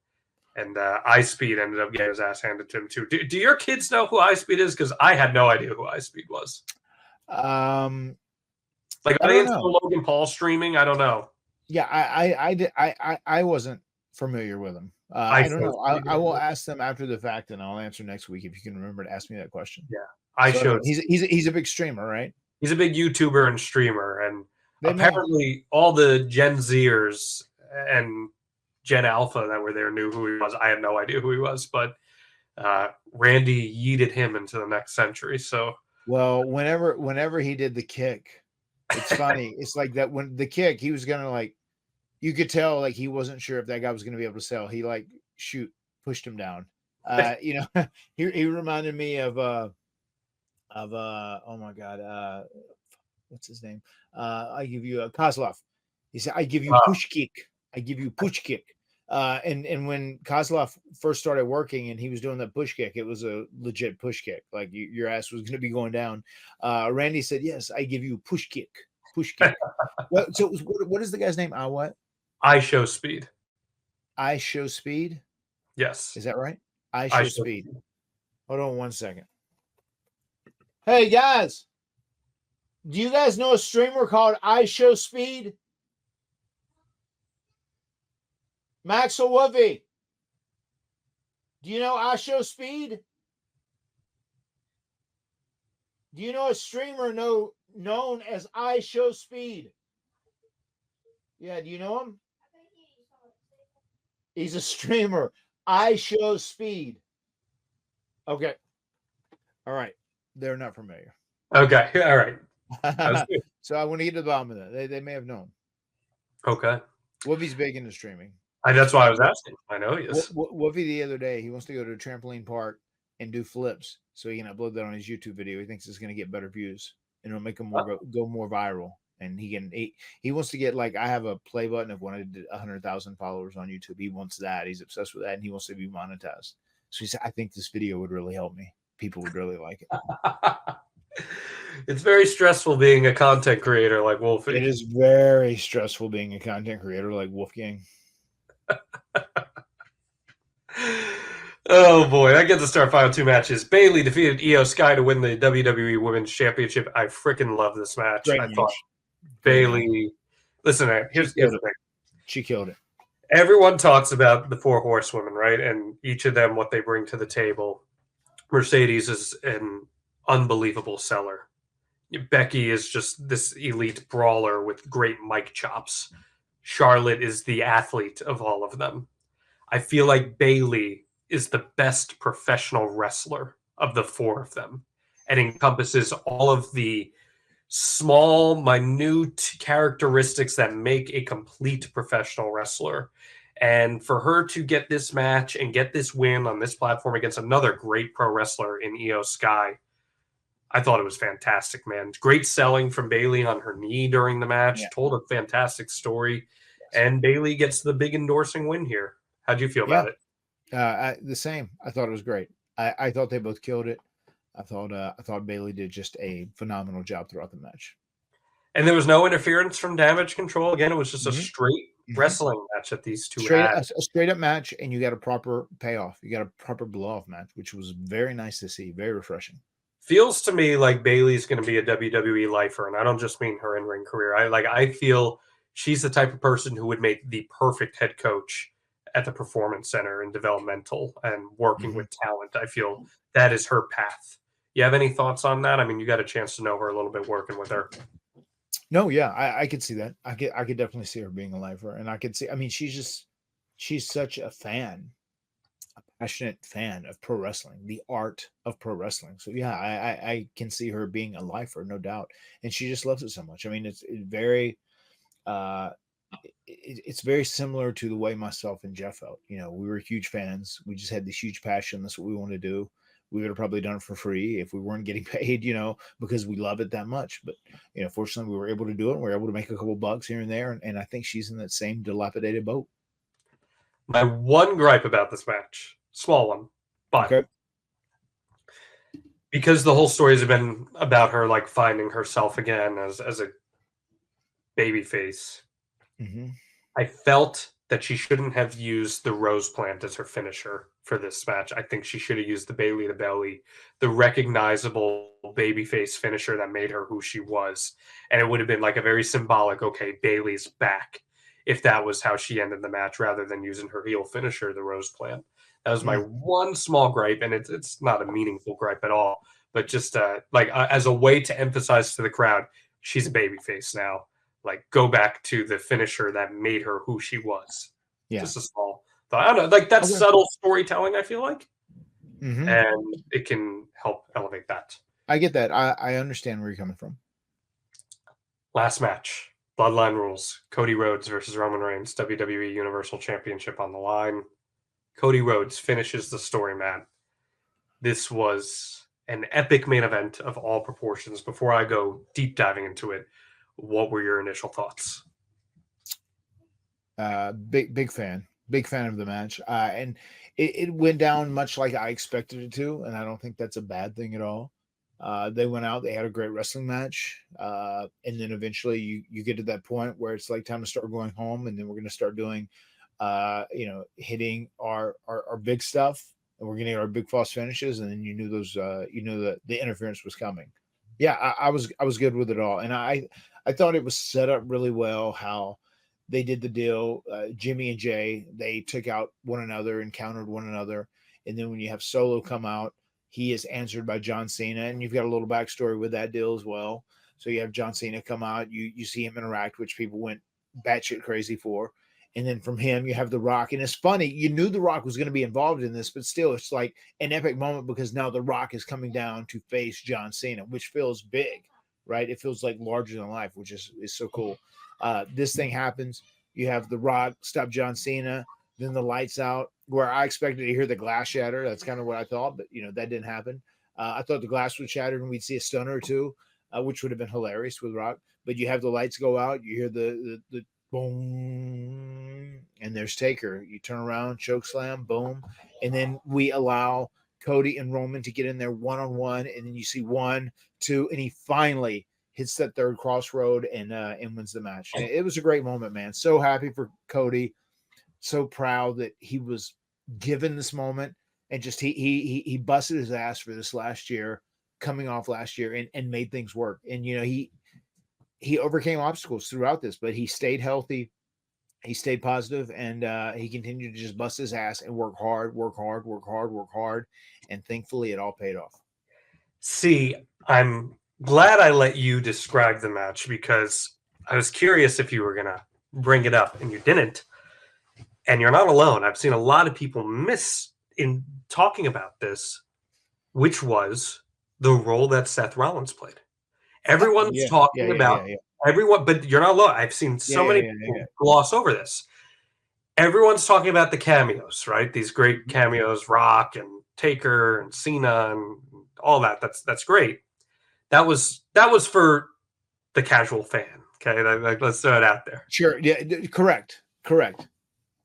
And Ice Speed ended up getting his ass handed to him too. Do your kids know who Ice Speed is? Because I had no idea who Ice Speed was. Like, are they into Logan Paul streaming? I don't know. Yeah, I wasn't familiar with him. I don't know. I will ask them after the fact, and I'll answer next week if you can remember to ask me that question. Yeah, He's a big streamer, right? He's a big YouTuber and streamer, and apparently all the Gen Zers and Gen Alpha that were there knew who he was. I had no idea who he was, but Randy yeeted him into the next century. So, well, whenever he did the kick. It's funny. It's like that when the kick, he was gonna you could tell he wasn't sure if that guy was gonna be able to sell. He pushed him down. He reminded me of oh my god, what's his name? I give you a Kozlov. He said, I give you push kick. I give you push kick. And when Kozlov first started working and he was doing that push kick, it was a legit push kick. Like your ass was going to be going down. Randy said, yes, I give you push kick. Push kick. So what is the guy's name? What? I Show Speed. I Show Speed? Yes. Is that right? I Show Speed. Hold on 1 second. Hey, guys. Do you guys know a streamer called I Show Speed? Maxwell Woofy, do you know I Show Speed? Do you know a streamer known as I Show Speed? Yeah, do you know him? He's a streamer. I Show Speed. Okay. All right. They're not familiar. Okay. All right. So I want to get to the bottom of that. They may have known. Okay. Woofy's big into streaming. That's why I was asking. I know he is. Woofy the other day, he wants to go to a trampoline park and do flips so he can upload that on his YouTube video. He thinks it's going to get better views and it'll make him go more viral. And he wants to get I have a play button of when I did 100,000 followers on YouTube. He wants that. He's obsessed with that, and he wants to be monetized. So he said, I think this video would really help me. people would really like it. It's very stressful being a content creator like Wolfie. It is very stressful being a content creator like Wolfgang. Oh boy, I get to start final two matches. Bayley defeated Io Sky to win the WWE Women's Championship. I freaking love this match. Great I match. thought Great Bayley. Listen, man, here's the thing. She killed it. Everyone talks about the four horsewomen, right? And each of them, what they bring to the table. Mercedes is an unbelievable seller. Becky is just this elite brawler with great mic chops. Charlotte is the athlete of all of them. I feel like Bayley is the best professional wrestler of the four of them and encompasses all of the small, minute characteristics that make a complete professional wrestler. And for her to get this match and get this win on this platform against another great pro wrestler in Io Sky, I thought it was fantastic, man. Great selling from Bayley on her knee during the match. Yeah. Told a fantastic story. And Bayley gets the big endorsing win here. How'd you feel about it? The same. I thought it was great. I thought they both killed it. I thought Bayley did just a phenomenal job throughout the match. And there was no interference from Damage Control. Again, it was just a straight wrestling match that these two had. A straight up match, and you got a proper payoff. You got a proper blow off match, which was very nice to see. Very refreshing. Feels to me like Bayley's going to be a WWE lifer, and I don't just mean her in-ring career. I feel she's the type of person who would make the perfect head coach at the Performance Center and developmental and working with talent. I feel that is her path. You have any thoughts on that? I mean, you got a chance to know her a little bit working with her. No, yeah, I could see that. I could definitely see her being a lifer, and I could see. I mean, she's such a passionate fan of pro wrestling, the art of pro wrestling. So yeah, I can see her being a lifer, no doubt, and she just loves it so much. I mean, it's very, it's very similar to the way myself and Jeff felt. You know, we were huge fans. We just had this huge passion. That's what we want to do. We would have probably done it for free if we weren't getting paid, you know, because we love it that much. But, you know, fortunately we were able to do it. We were able to make a couple bucks here and there. And I think she's in that same dilapidated boat. My one gripe about this match, small one, but because the whole story has been about her like finding herself again as a baby face, I felt that she shouldn't have used the Rose Plant as her finisher for this match. I think she should have used the Bayley to Belly, the recognizable babyface finisher that made her who she was. And it would have been like a very symbolic, okay, Bayley's back, if that was how she ended the match, rather than using her heel finisher, the Rose Plant. That was my one small gripe, and it's not a meaningful gripe at all, but just as a way to emphasize to the crowd, she's a babyface now. Like, go back to the finisher that made her who she was. Yeah. Just a small thought. I don't know. Like, that's subtle storytelling, I feel like. And it can help elevate that. I get that. I understand where you're coming from. Last match. Bloodline Rules. Cody Rhodes versus Roman Reigns. WWE Universal Championship on the line. Cody Rhodes finishes the story, man. This was an epic main event of all proportions. Before I go deep diving into it, what were your initial thoughts? Big fan of the match. And it went down much like I expected it to. And I don't think that's a bad thing at all. They went out, they had a great wrestling match. And then eventually you get to that point where it's like time to start going home. And then we're going to start doing, hitting our big stuff, and we're getting our big false finishes. And then you knew that the interference was coming. Yeah, I was good with it all. And I thought it was set up really well how they did the deal. Jimmy and Jay, they took out one another and countered one another. And then when you have Solo come out, he is answered by John Cena. And you've got a little backstory with that deal as well. So you have John Cena come out, you see him interact, which people went batshit crazy for. And then from him, you have The Rock. And it's funny, you knew The Rock was going to be involved in this, but still, it's like an epic moment because now The Rock is coming down to face John Cena, which feels big, right? It feels like larger than life, which is so cool. This thing happens. You have The Rock stop John Cena, then the lights out, where I expected to hear the glass shatter. That's kind of what I thought, but, that didn't happen. I thought the glass would shatter and we'd see a stunner or two, which would have been hilarious with Rock. But you have the lights go out, you hear the boom, and there's Taker. You turn around, choke slam, boom, and then we allow Cody and Roman to get in there one-on-one, and then you see 1, 2, and he finally hits that third crossroad and wins the match. It was a great moment, man. So happy for Cody, so proud that he was given this moment, and just he busted his ass for this last year, coming off last year, and made things work. And he overcame obstacles throughout this, but he stayed healthy. He stayed positive, and he continued to just bust his ass and work hard. And thankfully it all paid off. See, I'm glad I let you describe the match, because I was curious if you were going to bring it up, and you didn't. And you're not alone. I've seen a lot of people miss in talking about this, which was the role that Seth Rollins played. Everyone's talking about everyone, but you're not alone. I've seen so many people gloss over this. Everyone's talking about the cameos, right? These great cameos, Rock and Taker and Cena and all that. That's great. That was for the casual fan. Okay, let's throw it out there. Sure. Yeah. Correct.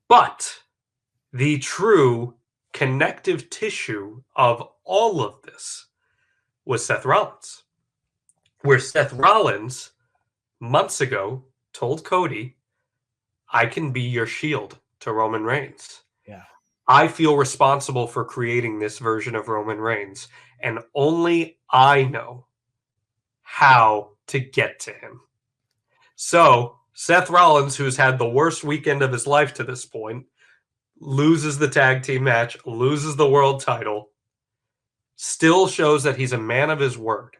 But the true connective tissue of all of this was Seth Rollins, where Seth Rollins months ago told Cody, I can be your shield to Roman Reigns. Yeah. I feel responsible for creating this version of Roman Reigns, and only I know how to get to him. So Seth Rollins, who's had the worst weekend of his life to this point, loses the tag team match, loses the world title, still shows that he's a man of his word,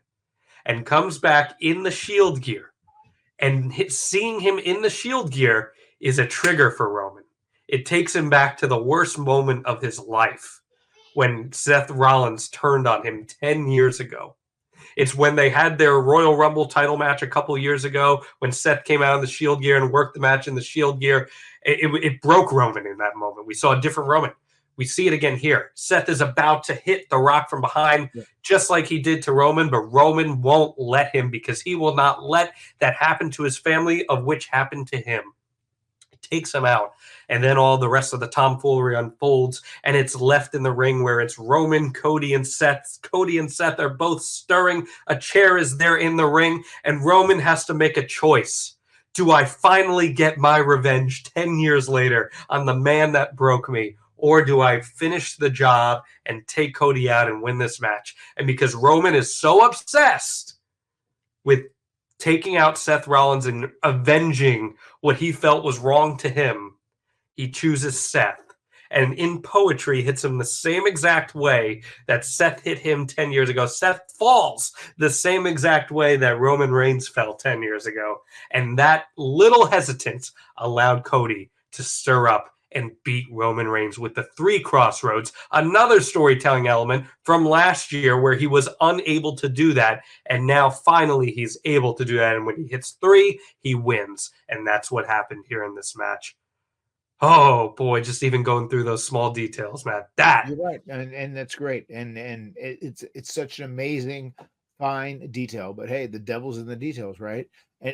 and comes back in the Shield gear. And seeing him in the Shield gear is a trigger for Roman. It takes him back to the worst moment of his life, when Seth Rollins turned on him 10 years ago. It's when they had their Royal Rumble title match a couple years ago, when Seth came out in the Shield gear and worked the match in the Shield gear. It broke Roman in that moment. We saw a different Roman. We see it again here. Seth is about to hit The Rock from behind, just like he did to Roman, but Roman won't let him, because he will not let that happen to his family, of which happened to him. It takes him out, and then all the rest of the tomfoolery unfolds, and it's left in the ring where it's Roman, Cody, and Seth. Cody and Seth are both stirring. A chair is there in the ring, and Roman has to make a choice. Do I finally get my revenge 10 years later on the man that broke me? Or do I finish the job and take Cody out and win this match? And because Roman is so obsessed with taking out Seth Rollins and avenging what he felt was wrong to him, he chooses Seth. And in poetry, hits him the same exact way that Seth hit him 10 years ago. Seth falls the same exact way that Roman Reigns fell 10 years ago. And that little hesitance allowed Cody to stir up and beat Roman Reigns with the 3 crossroads, another storytelling element from last year where he was unable to do that, and now finally he's able to do that, and when he hits 3, he wins, and that's what happened here in this match. Oh boy, just even going through those small details, Matt. You're right, and that's great, and it's such an amazing, fine detail. But hey, the devil's in the details, right?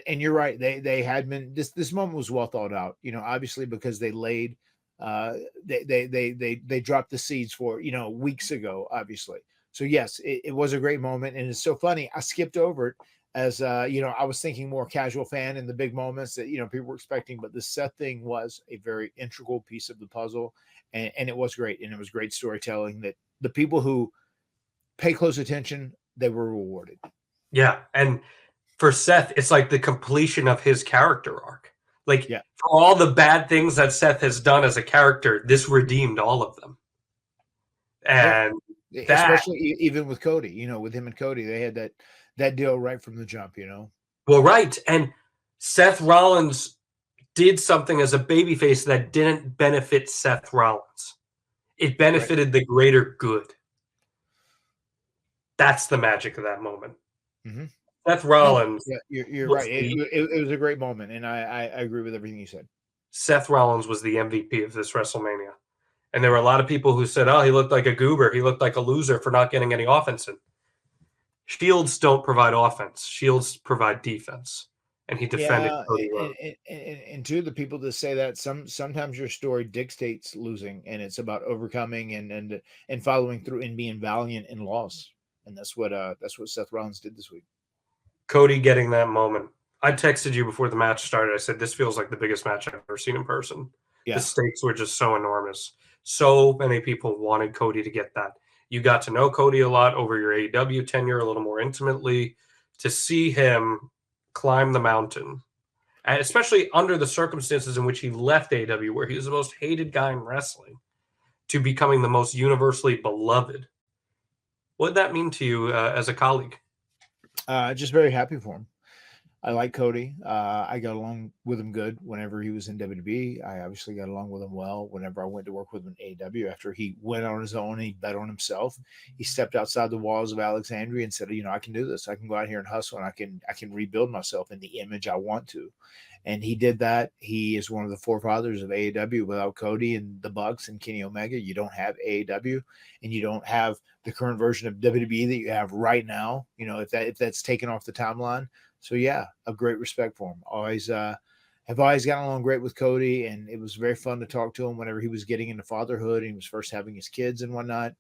And you're right. They had been this moment was well thought out. Obviously because they laid, they dropped the seeds for weeks ago. Obviously, so yes, it was a great moment, and it's so funny. I skipped over it as I was thinking more casual fan in the big moments that people were expecting, but the Seth thing was a very integral piece of the puzzle, and it was great, and it was great storytelling that the people who pay close attention, they were rewarded. Yeah, and for Seth, it's like the completion of his character arc. For all the bad things that Seth has done as a character, this redeemed all of them. And especially even with Cody, with him and Cody, they had that deal right from the jump, Well, right. And Seth Rollins did something as a babyface that didn't benefit Seth Rollins. It benefited the greater good. That's the magic of that moment. Mm-hmm. Seth Rollins. Yeah, you're right. It was a great moment, and I agree with everything you said. Seth Rollins was the MVP of this WrestleMania. And there were a lot of people who said, oh, he looked like a goober. He looked like a loser for not getting any offense in. Shields don't provide offense. Shields provide defense. and he defended Yeah, Cody Rhodes. and to the people that say that sometimes your story dictates losing, and it's about overcoming and following through and being valiant in loss, and that's what Seth Rollins did this week. Cody getting that moment. I texted you before the match started. I said, this feels like the biggest match I've ever seen in person. Yeah, The stakes were just so enormous. So many people wanted Cody to get that. You got to know Cody a lot over your AEW tenure, a little more intimately. To see him climb the mountain, and especially under the circumstances in which he left AEW, where he was the most hated guy in wrestling, to becoming the most universally beloved. What did that mean to you as a colleague? just very happy for him. I like Cody. I got along with him good whenever he was in WWE. I obviously got along with him well whenever I went to work with him in AEW. After he went on his own and he bet on himself, he stepped outside the walls of Alexandria and said, I can do this. I can go out here and hustle, and I can rebuild myself in the image I want to. And he did that. He is one of the forefathers of AEW. Without Cody and the Bucks and Kenny Omega, you don't have AEW, and you don't have the current version of WWE that you have right now. If that's taken off the timeline. So yeah, a great respect for him. Have always gotten along great with Cody, and it was very fun to talk to him whenever he was getting into fatherhood and he was first having his kids and whatnot.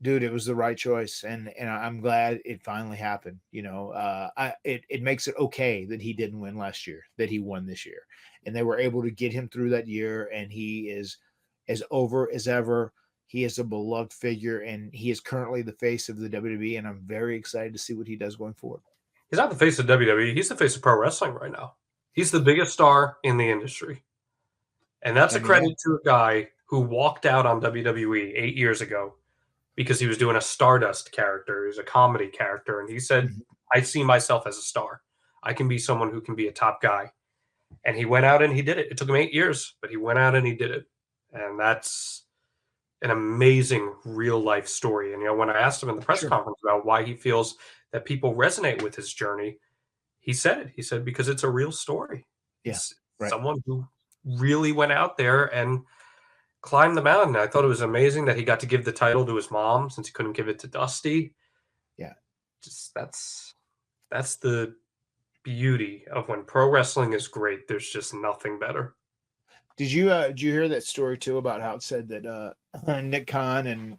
Dude, it was the right choice, and I'm glad it finally happened. It makes it okay that he didn't win last year, that he won this year, and they were able to get him through that year, and he is as over as ever. He is a beloved figure, and he is currently the face of the WWE, and I'm very excited to see what he does going forward. He's not the face of WWE. He's the face of pro wrestling right now. He's the biggest star in the industry. And that's a credit to a guy who walked out on WWE 8 years ago because he was doing a Stardust character. He was a comedy character. And he said, I see myself as a star. I can be someone who can be a top guy. And he went out and he did it. It took him 8 years, but he went out and he did it. And that's an amazing real life story. And, when I asked him in the press conference about why he feels that people resonate with his journey, he said, because it's a real story. Yeah, right. Someone who really went out there and climbed the mountain. I thought it was amazing that he got to give the title to his mom since he couldn't give it to Dusty. Yeah. Just that's the beauty of when pro wrestling is great. There's just nothing better. Did you hear that story too about how it said that Nick Khan and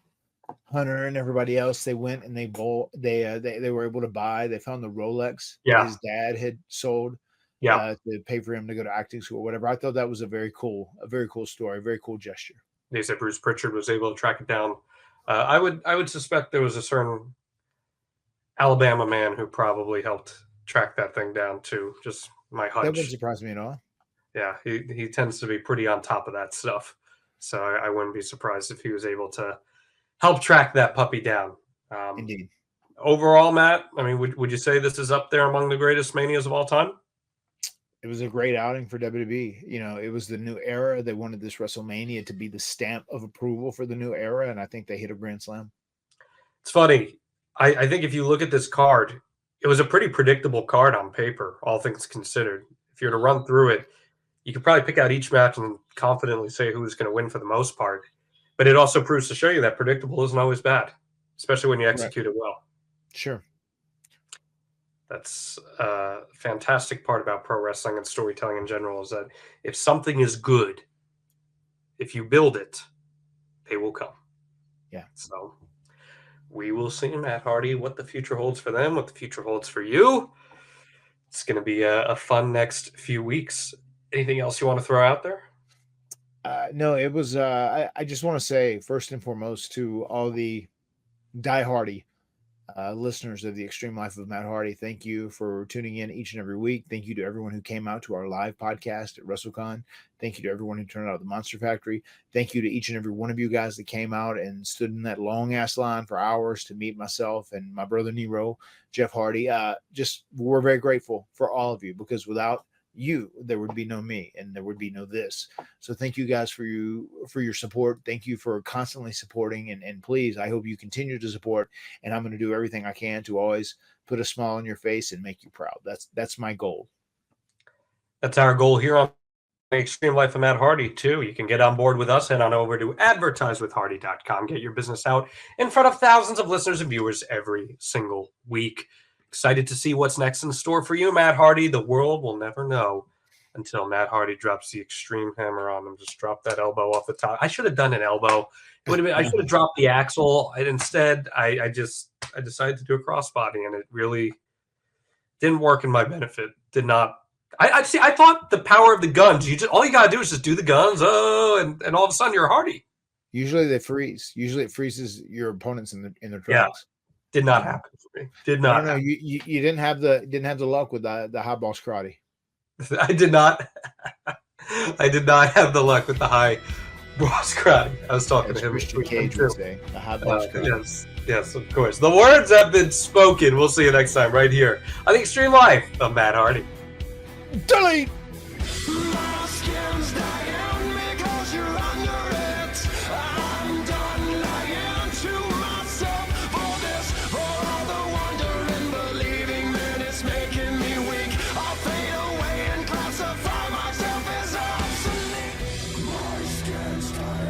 Hunter and everybody else, they went and they were able to buy, they found the Rolex that his dad had sold to pay for him to go to acting school or whatever. I thought that was a very cool story, a very cool gesture. They said Bruce Pritchard was able to track it down. I would suspect there was a certain Alabama man who probably helped track that thing down too. Just my hunch. That wouldn't surprise me at all. Yeah, he tends to be pretty on top of that stuff. So I wouldn't be surprised if he was able to help track that puppy down. Indeed. Overall, Matt, I mean, would you say this is up there among the greatest Manias of all time? It was a great outing for WWE. It was the new era. They wanted this WrestleMania to be the stamp of approval for the new era, and I think they hit a grand slam. It's funny. I think if you look at this card, it was a pretty predictable card on paper, all things considered. If you were to run through it, you could probably pick out each match and confidently say who's going to win for the most part. But it also proves to show you that predictable isn't always bad, especially when you execute it well. Sure. That's a fantastic part about pro wrestling and storytelling in general, is that if something is good, if you build it, they will come. Yeah. So we will see, Matt Hardy, what the future holds for them, what the future holds for you. It's going to be a fun next few weeks. Anything else you want to throw out there? No, it was. I just want to say first and foremost to all the die-hardy listeners of the Extreme Life of Matt Hardy, thank you for tuning in each and every week. Thank you to everyone who came out to our live podcast at WrestleCon. Thank you to everyone who turned out at the Monster Factory. Thank you to each and every one of you guys that came out and stood in that long ass line for hours to meet myself and my brother Nero, Jeff Hardy. We're very grateful for all of you, because without you, there would be no me and there would be no this. So thank you guys for your support. Thank you for constantly supporting, and please, I hope you continue to support, and I'm going to do everything I can to always put a smile on your face and make you proud. That's my goal. That's our goal here on the Extreme Life of Matt Hardy too. You can get on board with us, head on over to advertisewithhardy.com. Get your business out in front of thousands of listeners and viewers every single week. Excited to see what's next in store for you, Matt Hardy. The world will never know until Matt Hardy drops the extreme hammer on him. Just drop that elbow off the top. I should have done an elbow. It would have been. I should have dropped the axle. Instead, I decided to do a crossbody, and it really didn't work in my benefit. Did not. I see. I thought the power of the guns. All you gotta do is just do the guns. And all of a sudden you're Hardy. Usually they freeze. Usually it freezes your opponents in their Yeah. tracks. Did not happen for me. Did not. No, you didn't have the luck with the high ball karate. I did not. I did not have the luck with the high boss karate. I was talking As to him. Christian Cage would say, the high ball karate. Yes, of course. The words have been spoken. We'll see you next time right here on the Extreme Life of Matt Hardy. Delete. My skin's dying because you're under it. I'm done lying to myself for this, for all the wondering, believing that it's making me weak. I'll fade away and classify myself as obsolete. My skin's dying.